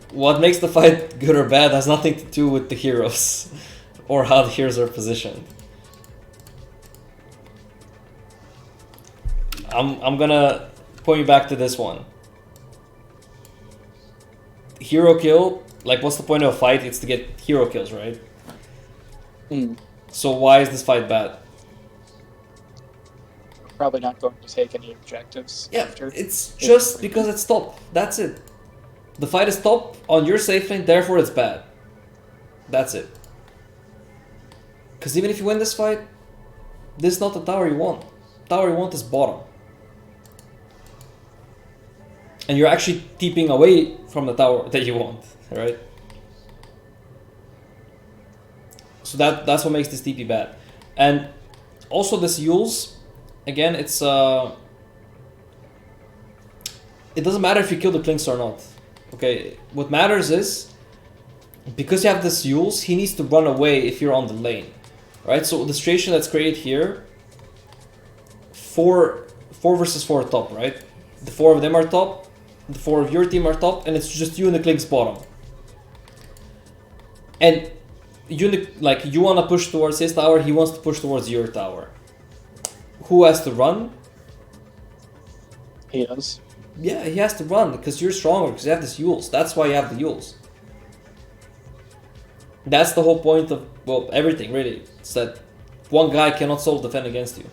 What makes the fight good or bad has nothing to do with the heroes or how the heroes are positioned. I'm gonna point you back to this one. Hero kill, like what's the point of a fight? It's to get hero kills, right? So why is this fight bad? Probably not going to take any objectives. Yeah, after. it's just because it's top. That's it. The fight is top on your safe lane, therefore it's bad. That's it. Because even if you win this fight, this is not the tower you want. The tower you want is bottom. And you're actually TPing away from the tower that you want, right? So that's what makes this TP bad. And also this Yules, again, it doesn't matter if you kill the Klinks or not. Okay, what matters is, because you have this Yules, he needs to run away if you're on the lane. Right, so the situation that's created here, 4 versus 4 top, right? The 4 of them are top, the 4 of your team are top, and it's just you and the Klinks bottom. And you want to push towards his tower, he wants to push towards your tower. Who has to run? He does. Yeah, he has to run because you're stronger, because you have this Yules. That's why you have the Yules. That's the whole point of, well, everything really. It's that one guy cannot solo defend against you.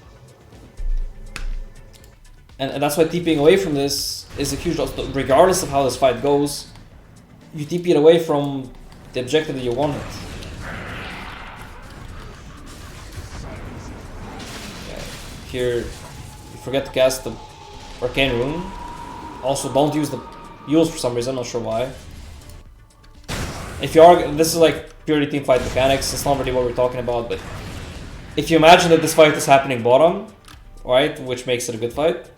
And that's why TPing away from this is a huge loss. Regardless of how this fight goes, you TP it away from the objective that you wanted. Yeah. Here, you forget to cast the Arcane Rune. Also, don't use the Yules for some reason, not sure why. If you are, this is like purely team fight mechanics, it's not really what we're talking about, but if you imagine that this fight is happening bottom, right, which makes it a good fight,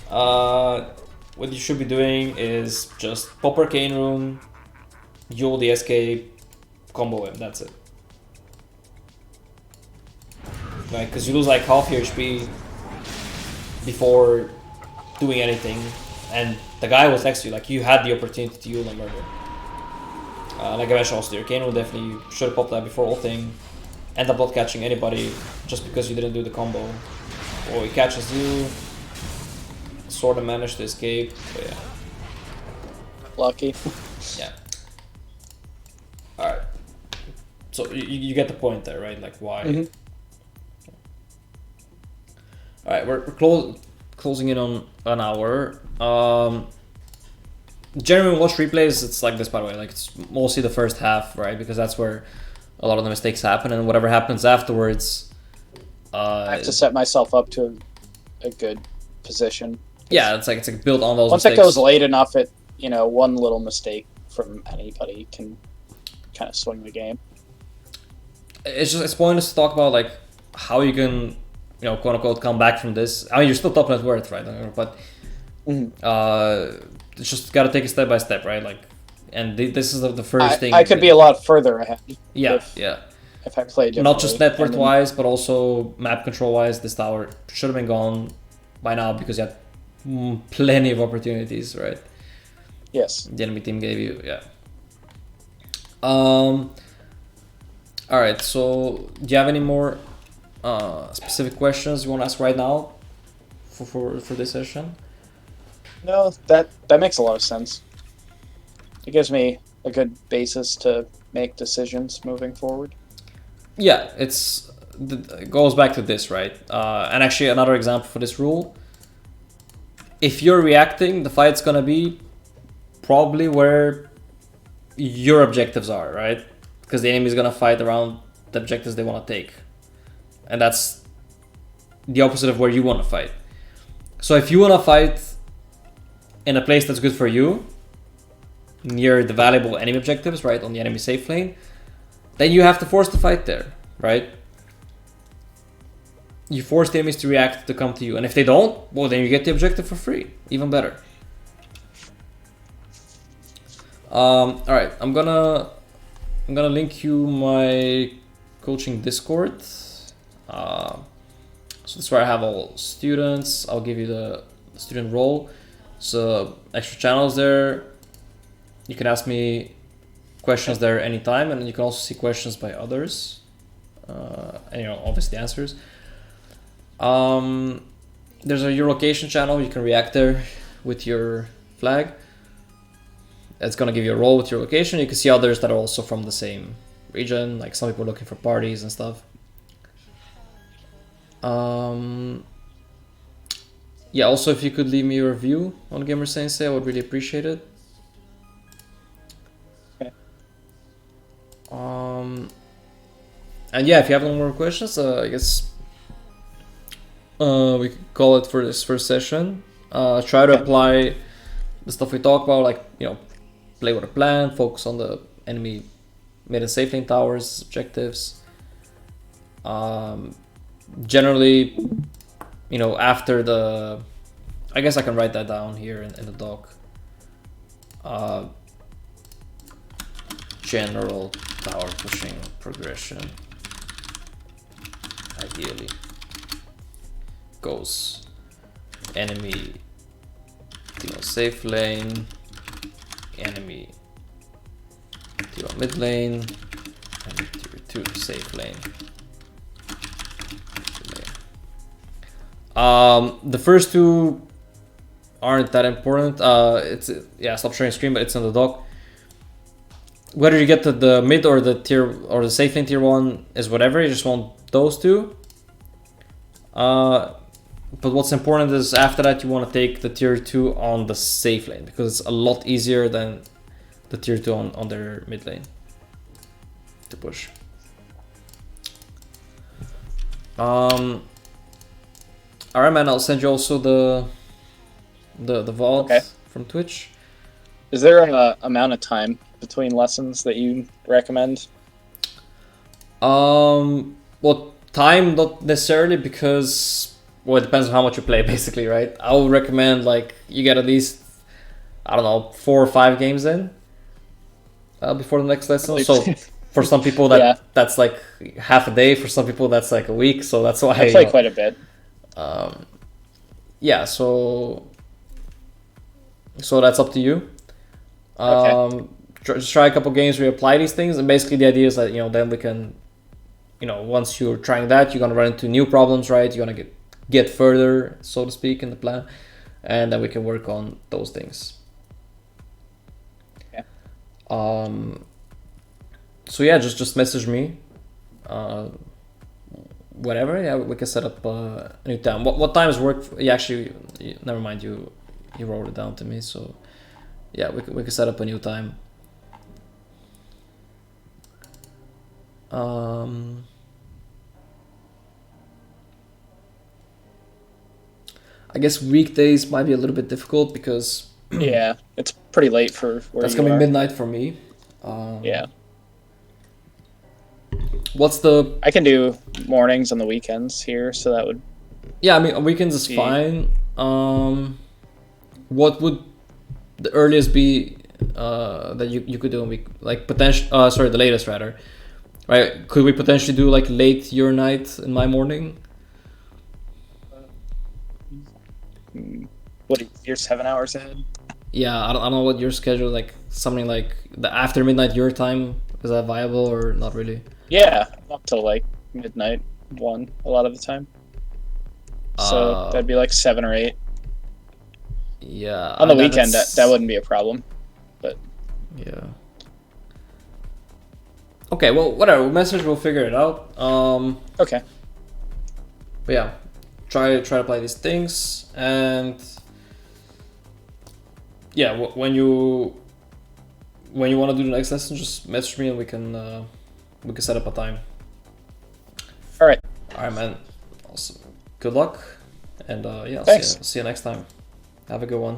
what you should be doing is just pop Arcane Rune, Yule the escape, combo him, that's it. Right, because you lose like half your HP before doing anything, and the guy was next to you, like you had the opportunity to Yule and murder. Like I mentioned also, the Arcane Rune definitely should have popped that before ulting. End up not catching anybody just because you didn't do the combo. Or he catches you, sort of managed to escape, but yeah. Lucky. Yeah. Alright. So you get the point there, right? Like why? Mm-hmm. Alright, we're closing in on an hour. Generally, watch replays, it's like this, by the way. Like, it's mostly the first half, right? Because that's where a lot of the mistakes happen, and whatever happens afterwards... I have to set myself up to a good position. Yeah, it's like built on those Once mistakes. it goes late enough, one little mistake from anybody can kind of swing the game. It's pointless to talk about like how you can, quote unquote, come back from this. I mean, you're still top net worth, right? But it's just gotta take it step by step, right? Like, and this is the first thing. I could be a lot further ahead. Yeah, If I played differently. Not just net worth wise, but also map control wise. This tower should have been gone by now because you had plenty of opportunities, right? Yes. The enemy team gave you, yeah. All right. So, do you have any more specific questions you want to ask right now for this session? No, that makes a lot of sense. It gives me a good basis to make decisions moving forward. Yeah, it goes back to this, right? And actually, another example for this rule: if you're reacting, the fight's gonna be probably where your objectives are, right? Because the enemy is gonna fight around the objectives they want to take, and that's the opposite of where you want to fight. So if you want to fight in a place that's good for you, near the valuable enemy objectives, right, on the enemy safe lane, then you have to force the fight there, right? You force the enemies to react, to come to you, and if they don't, well, then you get the objective for free, even better. All right, I'm gonna link you my coaching Discord. So that's where I have all students. I'll give you the student role. So extra channels there. You can ask me questions there anytime, and you can also see questions by others, and obviously answers. There's your location channel. You can react there with your flag. It's gonna give you a role with your location. You can see others that are also from the same region, like some people are looking for parties and stuff. Yeah, also if you could leave me a review on Gamer Sensei, I would really appreciate it. Okay. And yeah, if you have any more questions, I guess we could call it for this first session. Try to apply the stuff we talk about, like, play with a plan, focus on the enemy mid and safe lane towers, objectives. Generally, after the... I guess I can write that down here in the doc. General tower pushing progression ideally goes enemy safe lane, enemy mid lane, and tier 2 safe lane. The first two aren't that important. Stop sharing screen, but it's on the doc. Whether you get to the mid or the tier or the safe lane tier 1 is whatever. You just want those two. But what's important is after that you want to take the tier 2 on the safe lane, because it's a lot easier than the tier 2 on their mid lane to push. Alright, man, I'll send you also the vault from Twitch. Is there an amount of time between lessons that you recommend? Well, time not necessarily, because it depends on how much you play, basically, right? I would recommend like you get at least, I don't know, 4 or 5 games in before the next lesson. So for some people that's like half a day. For some people that's like a week. So that's why I play quite a bit. Yeah, so that's up to you. Just try a couple games where you apply these things, and basically the idea is that then we can, once you're trying that, you're gonna run into new problems, right? You're gonna get further, so to speak, in the plan, and then we can work on those things. Yeah. So yeah, just message me. Whatever, yeah, we can set up a new time. What times work? Never mind. You wrote it down to me, so yeah, we can set up a new time. I guess weekdays might be a little bit difficult because Yeah, it's pretty late for where That's you gonna be are. midnight for me. Um, Yeah, what's the? I can do mornings on the weekends here, so that would Yeah, I mean weekends is be. fine. What would the earliest be that you could do a week? Like potential. Sorry, the latest rather. Right? Could we potentially do like late your night in my morning? Hmm, What you're 7 hours ahead? Yeah, I don't know what your schedule like. Something like the after midnight your time, is that viable or not really? Yeah, I'm up till like midnight, 1 a lot of the time. So Uh, that'd be like 7 or 8 yeah, on the weekend. That that's wouldn't be a problem. But yeah. Okay, well, whatever. Message, we'll figure it out. okay, But yeah, try to play these things, and yeah, when you want to do the next lesson, just message me and we can set up a time. all right. All right, man. Awesome. Good luck, and yeah, Thanks. see you next time. Have a good one.